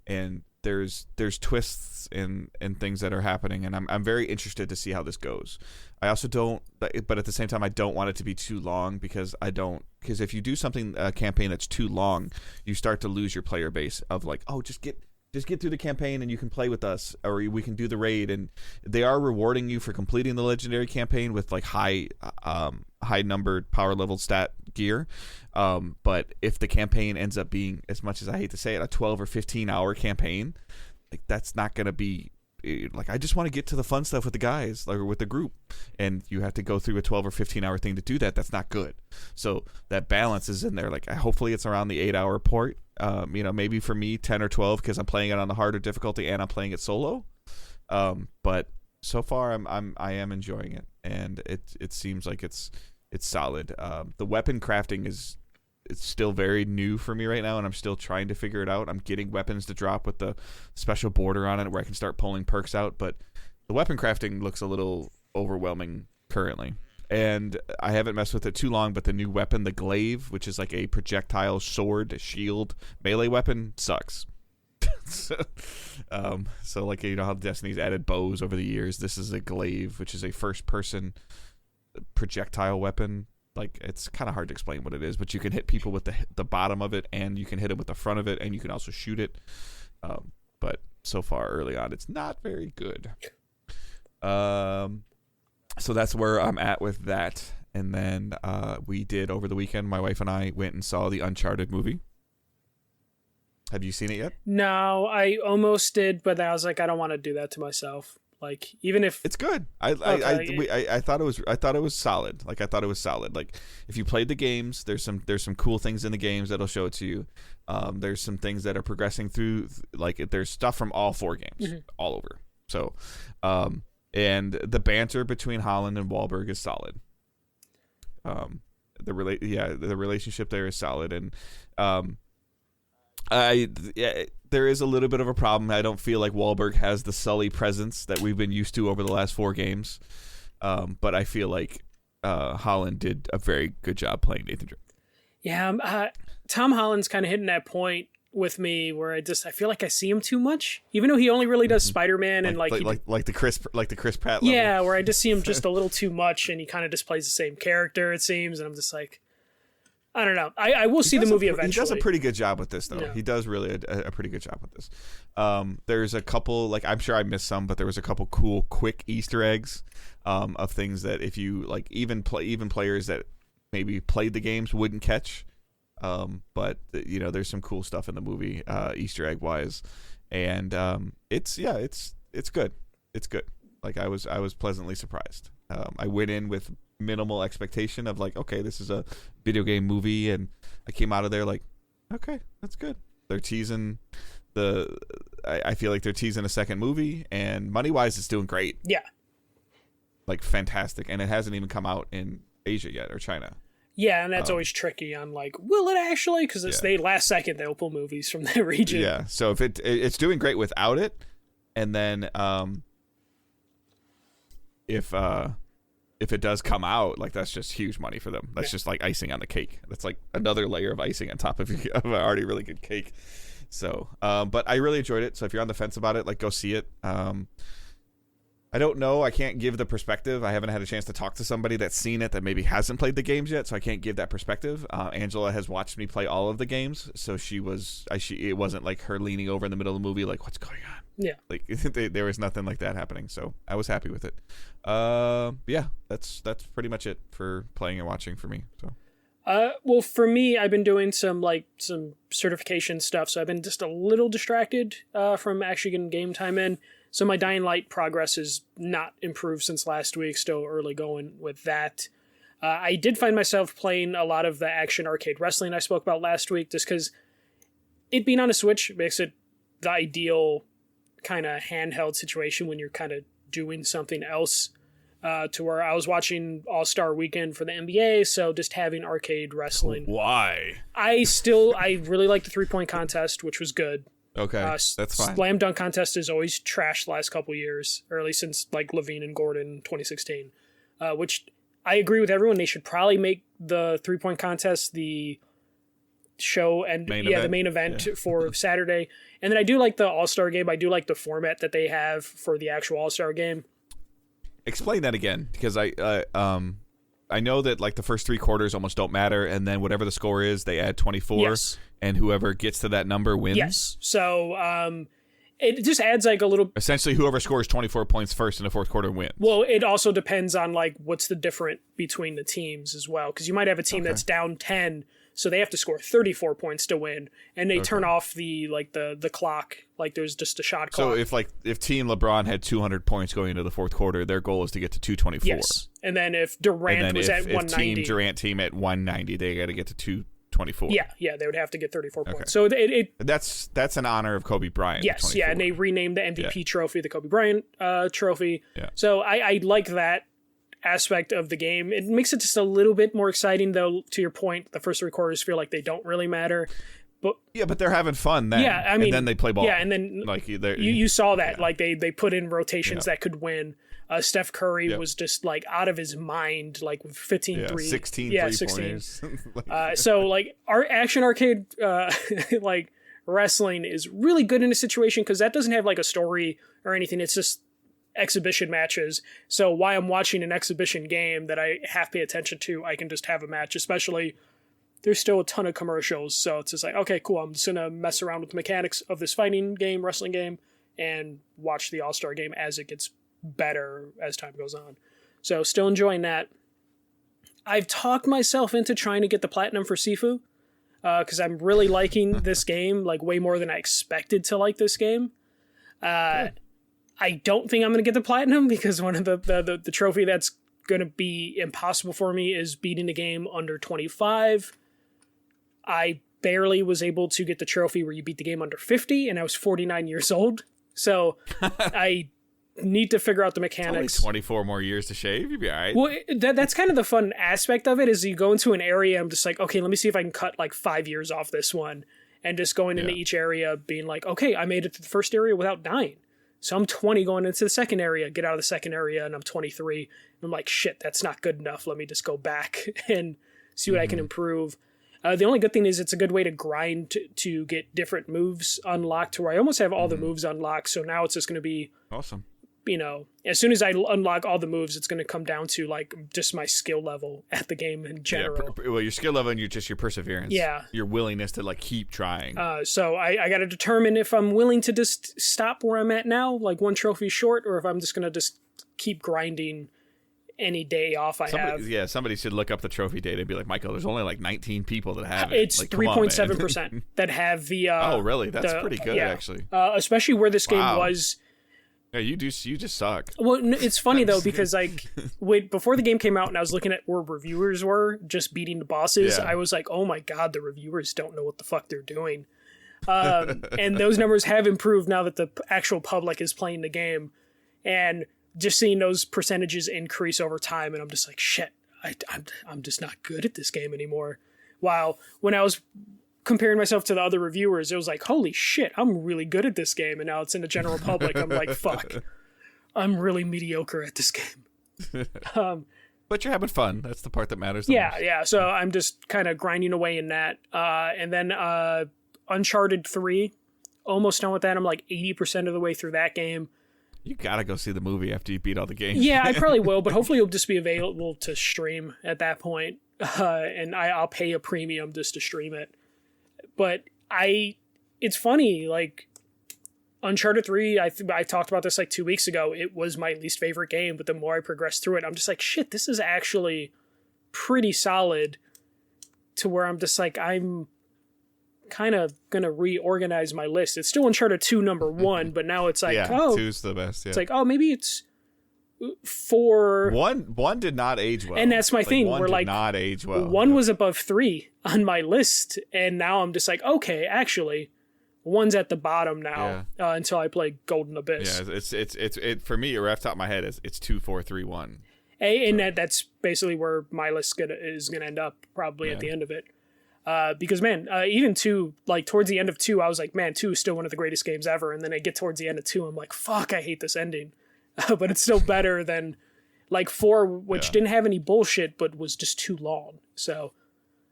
And there's twists and things that are happening, and I'm very interested to see how this goes. I also don't, but at the same time, I don't want it to be too long because if you do something a campaign that's too long, you start to lose your player base of like, oh, just get through the campaign and you can play with us, or we can do the raid. And they are rewarding you for completing the legendary campaign with like high numbered power level stat gear. But if the campaign ends up being, as much as I hate to say it, a 12 or 15 hour campaign, like that's not going to be like, I just want to get to the fun stuff with the guys, like with the group, and you have to go through a 12 or 15 hour thing to do that. That's not good. So that balance is in there. Like hopefully it's around the 8 hour port. Maybe for me 10 or 12 because I'm playing it on the harder difficulty and I'm playing it solo. But so far I am enjoying it, and it seems like it's solid. The weapon crafting it's still very new for me right now, and I'm still trying to figure it out. I'm getting weapons to drop with the special border on it where I can start pulling perks out, but the weapon crafting looks a little overwhelming currently. And I haven't messed with it too long, but the new weapon, the glaive, which is like a projectile sword, shield, melee weapon, sucks. So like, you know how Destiny's added bows over the years? This is a glaive, which is a first-person projectile weapon. Like, it's kind of hard to explain what it is, but you can hit people with the bottom of it, and you can hit them with the front of it, and you can also shoot it. But so far, early on, it's not very good. So that's where I'm at with that. And then we did, over the weekend, my wife and I went and saw the Uncharted movie. Have you seen it yet? No, I almost did, but I was like, I don't want to do that to myself. Like, even if it's good, I thought it was solid. Like, I thought it was solid. Like, if you played the games, there's some cool things in the games that'll show it to you. There's some things that are progressing through. Like, there's stuff from all 4 games, all over. So, and the banter between Holland and Wahlberg is solid. The relationship there is solid, and there is a little bit of a problem. I don't feel like Wahlberg has the Sully presence that we've been used to over the last 4 games. But I feel like Holland did a very good job playing Nathan Drake. Yeah, Tom Holland's kind of hitting that point with me where I feel like I see him too much, even though he only really does Spider-Man and like the Chris Pratt level. Yeah, where I just see him just a little too much, and he kind of just plays the same character, it seems, and I'm just like, I don't know. I will see the movie eventually. He does a pretty good job with this, though. Yeah. He does really a pretty good job with this. There's a couple, like, I'm sure I missed some, but there was a couple cool, quick Easter eggs of things that if you like, even players that maybe played the games wouldn't catch. But you know, there's some cool stuff in the movie, Easter egg wise, and it's good. It's good. Like, I was pleasantly surprised. I went in with minimal expectation of like, okay, this is a video game movie, and I came out of there like, okay, that's good. They're teasing I feel like they're teasing a second movie, and money-wise, it's doing great. Yeah. Like, fantastic. And it hasn't even come out in Asia yet, or China. Yeah, and that's always tricky on, like, will it actually? Because they last second, they'll pull movies from that region. Yeah, so if it's doing great without it, and then if it does come out, like, that's just huge money for them. That's just like icing on the cake. That's like another layer of icing on top of an already really good cake. So, but I really enjoyed it. So if you're on the fence about it, like, go see it. I don't know. I can't give the perspective. I haven't had a chance to talk to somebody that's seen it that maybe hasn't played the games yet, so I can't give that perspective. Angela has watched me play all of the games, so it wasn't like her leaning over in the middle of the movie like, what's going on? Yeah. Like, there was nothing like that happening, so I was happy with it. Yeah, that's pretty much it for playing and watching for me. So. Well, for me, I've been doing some certification stuff, so I've been just a little distracted from actually getting game time in. So my Dying Light progress is not improved since last week, still early going with that. I did find myself playing a lot of the action arcade wrestling I spoke about last week, just because it being on a Switch makes it the ideal kind of handheld situation when you're kind of doing something else. To where I was watching All-Star Weekend for the NBA, so just having arcade wrestling. Why? I really like the 3-point contest, which was good. Okay, that's fine. Slam dunk contest is always trashed the last couple years, or at least since like Levine and Gordon 2016. Which I agree with everyone. They should probably make the 3-point contest the show and the main event for Saturday. And then I do like the All-Star game. I do like the format that they have for the actual All-Star game. Explain that again, because I know that like the first 3 quarters almost don't matter, and then whatever the score is, they add 24, and whoever gets to that number wins. Yes. So it just adds like a little. Essentially, whoever scores 24 points first in the fourth quarter wins. Well, it also depends on like what's the difference between the teams as well, because you might have a team that's down 10. So they have to score 34 points to win, and they turn off the clock. Like there's just a shot clock. So if Team LeBron had 200 points going into the fourth quarter, their goal is to get to 224. Yes, and then if Durant was at 190, if Team Durant team at 190, they got to get to 224. Yeah, they would have to get 34 points. Okay. So that's an honor of Kobe Bryant. Yes, and they renamed the MVP trophy the Kobe Bryant trophy. Yeah. So I like that aspect of the game. It makes it just a little bit more exciting, though. To your point, the first 3 quarters feel like they don't really matter. But they're having fun then. Yeah, I mean, and then they play ball. Yeah, and then like you saw that like they put in rotations that could win. Steph Curry was just like out of his mind, like with 15 threes. 16 3-pointers. So like our action arcade like wrestling is really good in a situation because that doesn't have like a story or anything. It's just exhibition matches. So while I'm watching an exhibition game that I have to pay attention to, I can just have a match. Especially there's still a ton of commercials, so it's just like, okay, cool, I'm just gonna mess around with the mechanics of this fighting game, wrestling game, and watch the All-Star game as it gets better as time goes on. So still enjoying that. I've talked myself into trying to get the platinum for Sifu because I'm really liking this game, like way more than I expected to like this game. I don't think I'm going to get the platinum because one of the trophy that's going to be impossible for me is beating the game under 25. I barely was able to get the trophy where you beat the game under 50, and I was 49 years old. So I need to figure out the mechanics. It's only 24 more years to shave. You'll be all right. Well, that's kind of the fun aspect of it is you go into an area, I'm just like, okay, let me see if I can cut like 5 years off this one. And just going into each area being like, okay, I made it to the first area without dying. So I'm 20 going into the second area, get out of the second area, and I'm 23. And I'm like, shit, that's not good enough. Let me just go back and see what I can improve. The only good thing is it's a good way to grind to get different moves unlocked to where I almost have all the moves unlocked. So now it's just going to be awesome. You know, as soon as I unlock all the moves, it's going to come down to like just my skill level at the game in general. Yeah, well, your skill level and your perseverance. Yeah. Your willingness to like keep trying. So I got to determine if I'm willing to just stop where I'm at now, like one trophy short, or if I'm just going to just keep grinding any day off I have. Yeah, somebody should look up the trophy data and be like, Michael, there's only like 19 people that have it. It's like, 3.7% that have the... oh, really? That's pretty good, actually. Especially where this game was... Yeah, you just suck. Well, it's funny though because like before the game came out and I was looking at where reviewers were just beating the bosses, I was like, oh my god, the reviewers don't know what the fuck they're doing. And those numbers have improved now that the actual public is playing the game, and just seeing those percentages increase over time, and I'm just like, shit, I'm just not good at this game anymore. While when I was comparing myself to the other reviewers, it was like, holy shit, I'm really good at this game. And now it's in the general public. I'm like, fuck, I'm really mediocre at this game. But you're having fun. That's the part that matters the most. Yeah. So I'm just kind of grinding away in that. And then Uncharted 3, almost done with that. I'm like 80% of the way through that game. You gotta go see the movie after you beat all the games. Yeah, I probably will, but hopefully it'll just be available to stream at that point. And I'll pay a premium just to stream it. But it's funny, like, Uncharted 3, I talked about this like 2 weeks ago. It was my least favorite game, but the more I progressed through it, I'm just like, shit, this is actually pretty solid, to where I'm just like, I'm kind of going to reorganize my list. It's still Uncharted 2 number 1, but now it's like, oh, 2's the best, yeah. It's like, oh, maybe it's 4. One did not age well. And that's my thing. One where did like not age well. 1 was above 3 on my list, and now I'm just like, okay, actually, 1's at the bottom now until I play Golden Abyss. Yeah, it's for me, right off the top of my head, it's 2, 4, 3, 1. And that's basically where my list is gonna end up probably at the end of it. Because man, even 2, like towards the end of 2, I was like, man, 2 is still one of the greatest games ever. And then I get towards the end of 2, I'm like, fuck, I hate this ending. But it's still better than like 4, which didn't have any bullshit, but was just too long. So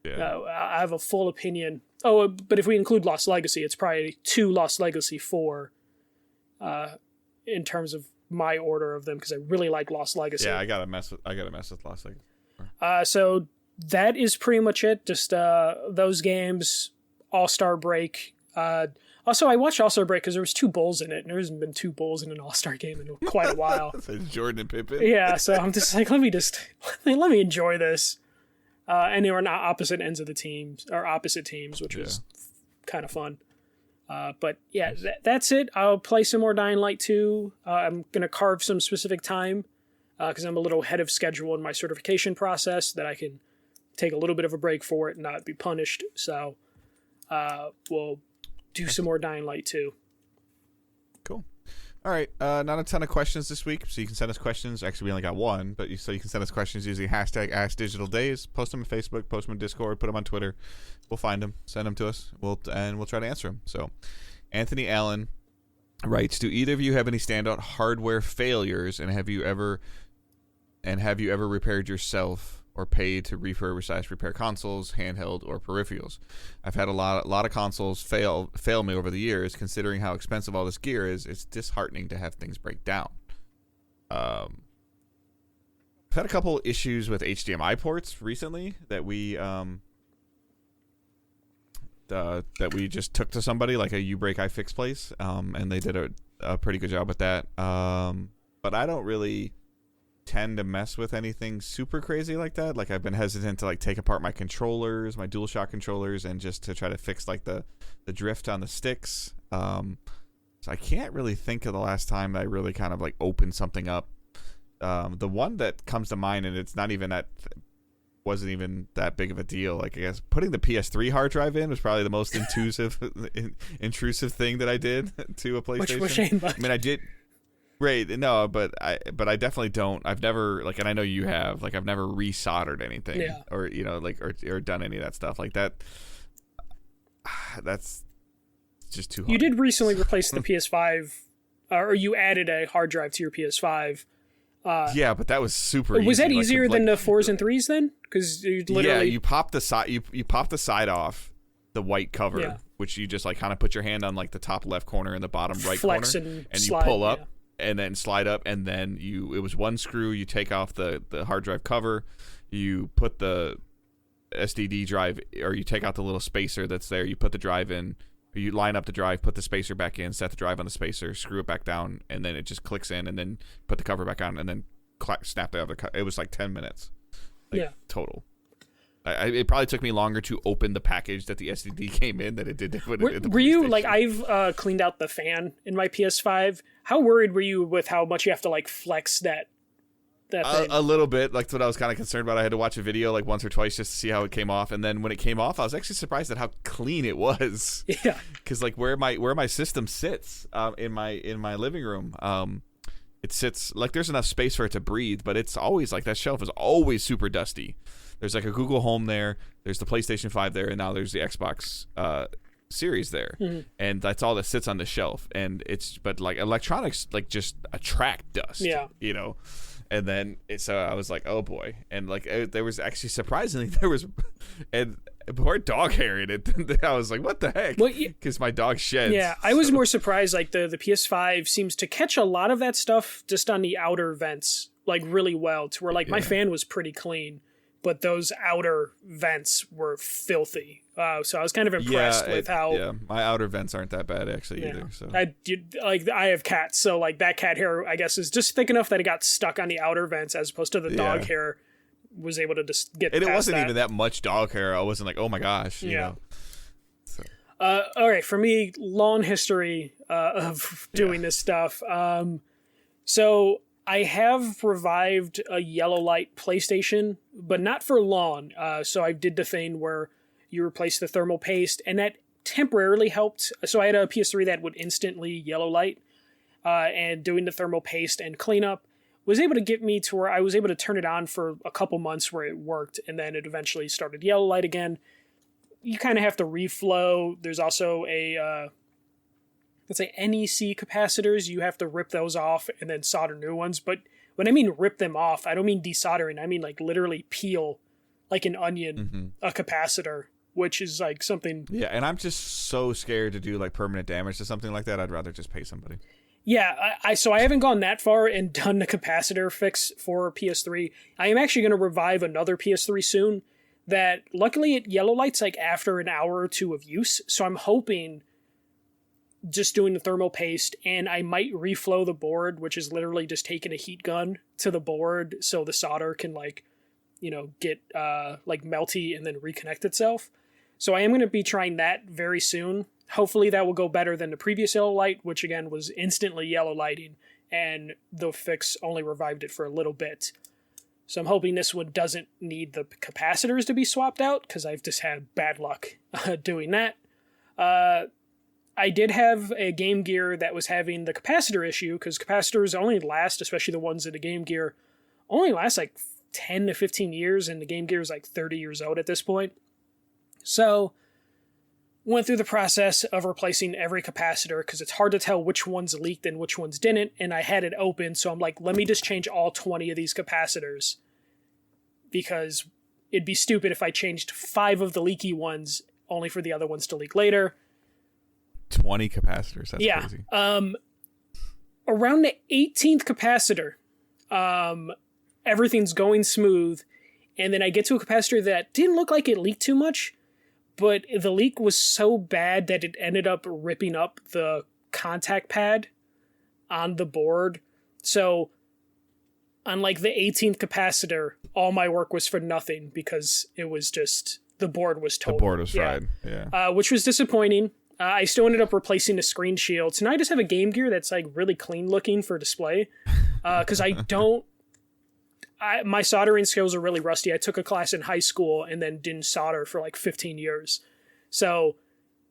I have a full opinion. Oh, but if we include Lost Legacy, it's probably 2, Lost Legacy, 4, in terms of my order of them, because I really like Lost Legacy. Yeah, I gotta mess with Lost Legacy. So that is pretty much it. Just those games, All-Star Break. Also, I watched All-Star Break because there was 2 bulls in it, and there hasn't been 2 bulls in an All-Star game in quite a while. Jordan and Pippen. Yeah, so I'm just like, let me enjoy this. And they were on opposite ends of the teams, or opposite teams, which was kind of fun. But yeah, that's it. I'll play some more Dying Light 2. I'm going to carve some specific time because I'm a little ahead of schedule in my certification process, that I can take a little bit of a break for it and not be punished. So we'll do some more Dying Light 2. Cool. All right. Not a ton of questions this week, so you can send us questions. Actually, we only got one, but you can send us questions using hashtag AskDigitalDays. Post them on Facebook, post them on Discord, put them on Twitter. We'll find them, send them to us, we'll try to answer them. So, Anthony Allen writes, do either of you have any standout hardware failures, and have you ever repaired yourself or paid to refurbish / repair consoles, handheld, or peripherals? I've had a lot of consoles fail me over the years. Considering how expensive all this gear is, it's disheartening to have things break down. I've had a couple issues with HDMI ports recently that we just took to somebody, like a Ubreak iFix place, and they did a pretty good job with that. But I don't really tend to mess with anything super crazy like that. Like, I've been hesitant to like take apart my controllers, my DualShock controllers, and just to try to fix like the drift on the sticks. So I can't really think of the last time that I really kind of like opened something up. The one that comes to mind, and it's not even wasn't even that big of a deal. Like, I guess putting the PS3 hard drive in was probably the most intrusive thing that I did to a PlayStation. Which shame, I mean, I did. Right, no, but I definitely don't. I've never, like, and I know you have, like, I've never resoldered anything, or like, or done any of that stuff like that. That's just too hard. You did recently replace the PS5, or you added a hard drive to your PS5. Yeah, but that was super easy. Was that easier than the 4s and 3s then? Because you literally you pop the side, you pop the side off the white cover, which you just like kind of put your hand on like the top left corner and the bottom right flex corner, and slide, you pull up. And then slide up, and then it was one screw. You take off the hard drive cover, you put the SSD drive, or you take out the little spacer that's there. You put the drive in, or you line up the drive, put the spacer back in, set the drive on the spacer, screw it back down, and then it just clicks in, and then put the cover back on, and then snap the other. It was like 10 minutes, total. It probably took me longer to open the package that the SSD came in than it did. Were you like, I've cleaned out the fan in my PS5. How worried were you with how much you have to like flex that thing? A little bit. Like, that's what I was kind of concerned about. I had to watch a video like once or twice just to see how it came off, and then when it came off, I was actually surprised at how clean it was. Yeah, because like where my system sits in my living room, it sits like there's enough space for it to breathe, but it's always like that shelf is always super dusty. There's like a Google Home there, there's the PlayStation 5 there, and now there's the Xbox Series there, and that's all that sits on the shelf. And but like electronics like just attract dust, you know. And then I was like, oh boy, and like there was actually surprisingly and poor dog hair in it. I was like, what the heck? Because my dog sheds. Yeah, I was more surprised. Like the PS5 seems to catch a lot of that stuff just on the outer vents like really well, to where like my fan was pretty clean, but those outer vents were filthy. So I was kind of impressed with how. Yeah, my outer vents aren't that bad actually either. So I have cats, so like that cat hair, I guess, is just thick enough that it got stuck on the outer vents, as opposed to the dog hair was able to just get. And it wasn't even that much dog hair. I wasn't like, oh my gosh, you know. So. All right, for me, long history of doing this stuff. So I have revived a yellow light PlayStation, but not for long. So I did the thing where you replace the thermal paste, and that temporarily helped. So I had a PS3 that would instantly yellow light, and doing the thermal paste and cleanup was able to get me to where I was able to turn it on for a couple months where it worked, and then it eventually started yellow light again. You kind of have to reflow. There's also let's say NEC capacitors. You have to rip those off and then solder new ones. But when I mean rip them off, I don't mean desoldering. I mean like literally peel like an onion a capacitor, which is like something. Yeah, and I'm just so scared to do like permanent damage to something like that. I'd rather just pay somebody. Yeah, so I haven't gone that far and done the capacitor fix for PS3. I am actually going to revive another PS3 soon that luckily it yellow lights like after an hour or two of use. So I'm hoping just doing the thermal paste, and I might reflow the board, which is literally just taking a heat gun to the board so the solder can like, you know, get like melty and then reconnect itself. So I am going to be trying that very soon. Hopefully that will go better than the previous yellow light, which again was instantly yellow lighting, and the fix only revived it for a little bit. So I'm hoping this one doesn't need the capacitors to be swapped out, because I've just had bad luck doing that. I did have a Game Gear that was having the capacitor issue, because capacitors only last, especially the ones in the Game Gear, only last like 10 to 15 years, and the Game Gear is like 30 years old at this point. So went through the process of replacing every capacitor, because it's hard to tell which ones leaked and which ones didn't, and I had it open, so I'm like, let me just change all 20 of these capacitors, because it'd be stupid if I changed 5 of the leaky ones only for the other ones to leak later. 20 capacitors, that's crazy. Around the 18th capacitor, everything's going smooth, and then I get to a capacitor that didn't look like it leaked too much, but the leak was so bad that it ended up ripping up the contact pad on the board. So on like the 18th capacitor, all my work was for nothing, because it was just, the board was total. The board was fried, yeah. Which was disappointing. I still ended up replacing the screen shield. So now I just have a Game Gear that's like really clean looking for display. Because my soldering skills are really rusty. I took a class in high school and then didn't solder for like 15 years. So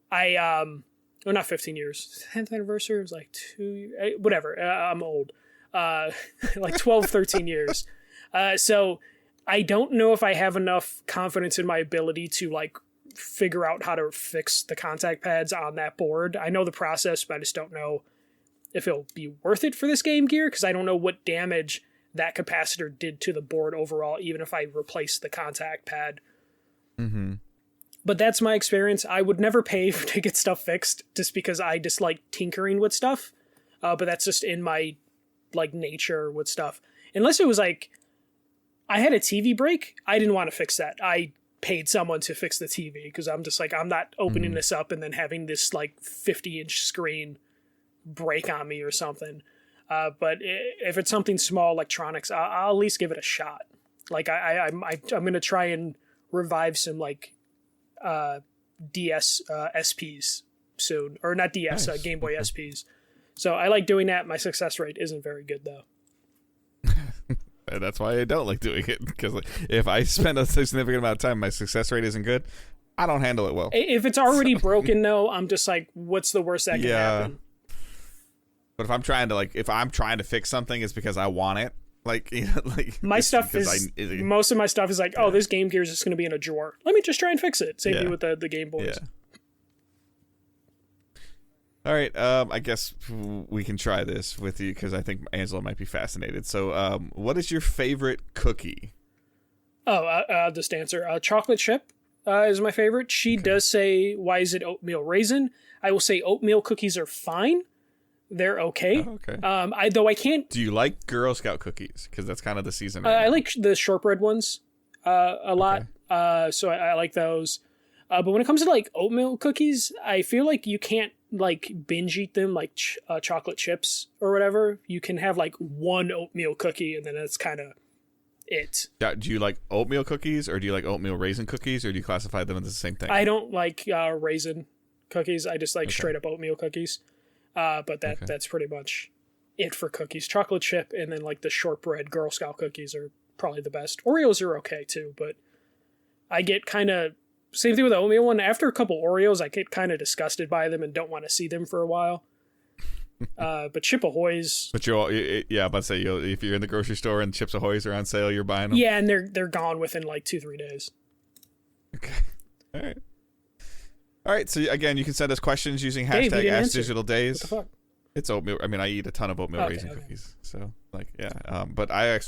well, not 15 years. 10th anniversary was like 2 years. Whatever. I'm old. Like 12, 13 years. So I don't know if I have enough confidence in my ability to like figure out how to fix the contact pads on that board. I know the process, but I just don't know if it'll be worth it for this Game Gear, because I don't know what damage that capacitor did to the board overall, even if I replaced the contact pad. But that's my experience. I would never pay to get stuff fixed, just because I dislike tinkering with stuff. But that's just in my like nature with stuff. Unless it was like I had a TV break, I didn't want to fix that. I paid someone to fix the TV, because I'm just like, I'm not opening this up and then having this like 50-inch screen break on me or something. But if it's something small electronics, I'll at least give it a shot. Like I'm going to try and revive some like DS SPs soon, or not DS, nice. Game Boy SPs. So I like doing that. My success rate isn't very good though. And that's why I don't like doing it, because if I spend a significant amount of time, my success rate isn't good. I don't handle it well. If it's already broken though, I'm just like, what's the worst that can happen? But if I'm trying to fix something, it's because I want it. Like, my stuff is most of my stuff is like, oh, this Game Gear is just going to be in a drawer. Let me just try and fix it. Same thing with the Game Boys. Yeah. All right, I guess we can try this with you because I think Angela might be fascinated. So, what is your favorite cookie? Oh, I'll just answer. Chocolate chip is my favorite. She does say, why is it oatmeal raisin? I will say oatmeal cookies are fine. They're okay. Oh, okay. I can't. Do you like Girl Scout cookies? Because that's kind of the season. I like the shortbread ones a lot. So I like those. But when it comes to like oatmeal cookies, I feel like you can't like binge eat them like chocolate chips or whatever. You can have like one oatmeal cookie and then that's kind of it. Yeah, do you like oatmeal cookies or do you like oatmeal raisin cookies, or do you classify them as the same thing? I don't like raisin cookies. I just like straight up oatmeal cookies. But that's pretty much it for cookies. Chocolate chip and then like the shortbread Girl Scout cookies are probably the best. Oreos are okay too, but I get kind of same thing with the oatmeal one. After a couple Oreos, I get kind of disgusted by them and don't want to see them for a while. But Chip Ahoy's. But about to say, if you're in the grocery store and Chips Ahoy's are on sale, you're buying them. Yeah, and they're gone within like 2-3 days. Okay. All right. So again, you can send us questions using hashtag AskDigitalDays. What the fuck? It's oatmeal. I mean, I eat a ton of oatmeal raisin cookies. So like, yeah. But I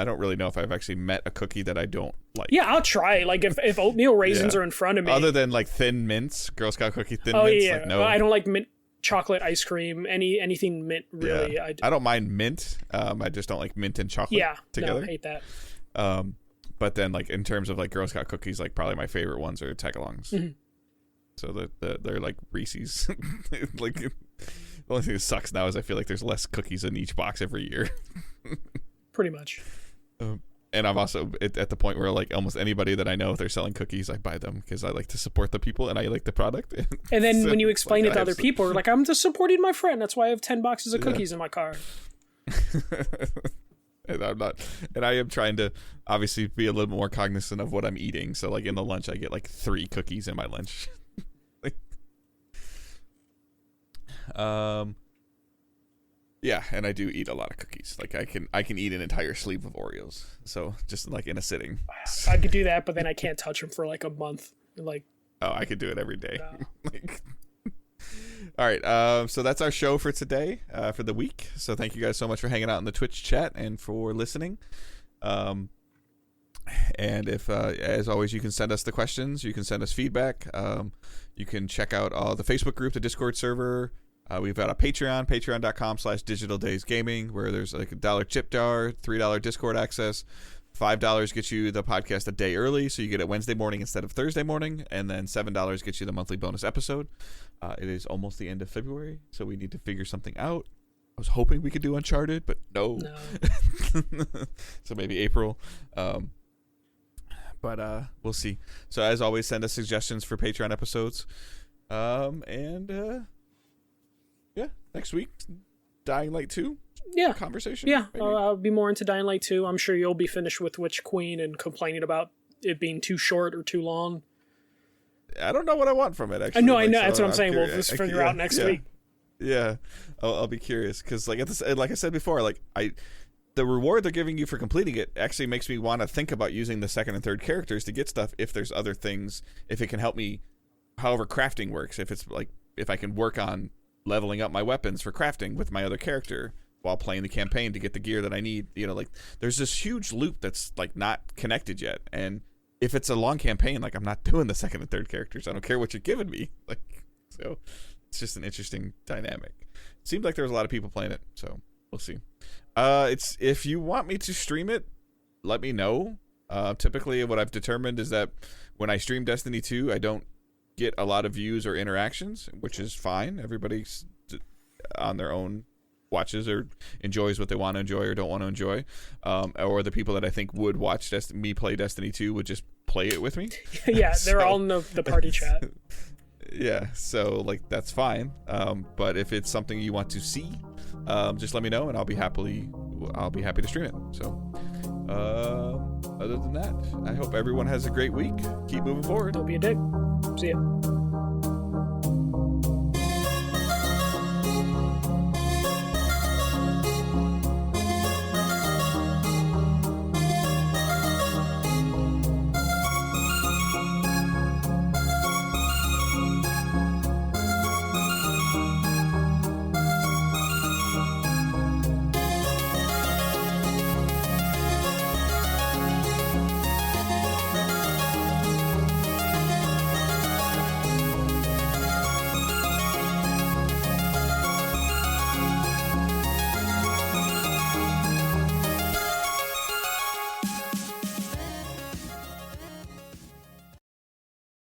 don't really know if I've actually met a cookie that I don't like. Yeah, I'll try it. Like if oatmeal raisins are in front of me. Other than like Thin Mints, Girl Scout cookie Thin Mints. Yeah. Like, no. Well, I don't like mint chocolate ice cream. Anything mint really. Yeah. I don't mind mint. I just don't like mint and chocolate together. No, I hate that. But then like in terms of like Girl Scout cookies, like probably my favorite ones are Tagalongs. Mm-hmm. So they're like Reese's. Like the only thing that sucks now is I feel like there's less cookies in each box every year. Pretty much. And I'm also at the point where like almost anybody that I know, if they're selling cookies, I buy them because I like to support the people and I like the product. And then when you explain it to other people, you're like, I'm just supporting my friend. That's why I have 10 boxes of cookies in my car. And I am trying to obviously be a little more cognizant of what I'm eating. So like in the lunch, I get like 3 cookies in my lunch. Yeah, and I do eat a lot of cookies. Like I can eat an entire sleeve of Oreos. So just like in a sitting. I could do that, but then I can't touch them for like a month. Like, oh, I could do it every day. No. All right, so that's our show for today, for the week. So thank you guys so much for hanging out in the Twitch chat and for listening. And if, as always, you can send us the questions. You can send us feedback. You can check out the Facebook group, the Discord server. We've got a Patreon, patreon.com/digitaldaysgaming, where there's like a $1 chip jar, $3 Discord access, $5 gets you the podcast a day early, so you get it Wednesday morning instead of Thursday morning, and then $7 gets you the monthly bonus episode. It is almost the end of February, so we need to figure something out. I was hoping we could do Uncharted, but no. So maybe April. But we'll see. So as always, send us suggestions for Patreon episodes. Yeah, next week, Dying Light 2 conversation. Yeah, I'll be more into Dying Light 2. I'm sure you'll be finished with Witch Queen and complaining about it being too short or too long. I don't know what I want from it, actually. I know. That's what I'm saying. We'll just figure out next week. Yeah, I'll be curious, because like I said before, like the reward they're giving you for completing it actually makes me want to think about using the second and third characters to get stuff if there's other things, if it can help me, however crafting works, if it's like, if I can work on leveling up my weapons for crafting with my other character while playing the campaign to get the gear that I need. You know, like there's this huge loop that's like not connected yet, and if it's a long campaign, like I'm not doing the second and third characters. I don't care what you're giving me. Like, so it's just an interesting dynamic. It seemed like there was a lot of people playing it, so we'll see. It's, if you want me to stream it, let me know. Typically what I've determined is that when I stream Destiny 2, I don't get a lot of views or interactions, which is fine. Everybody's on their own watches or enjoys what they want to enjoy or don't want to enjoy, or the people that I think would watch me play Destiny 2 would just play it with me. Yeah, they're all in the party chat. Yeah, so like that's fine. But if it's something you want to see, just let me know and I'll be happy to stream it. So other than that, I hope everyone has a great week. Keep moving forward. Don't be a dick. See ya.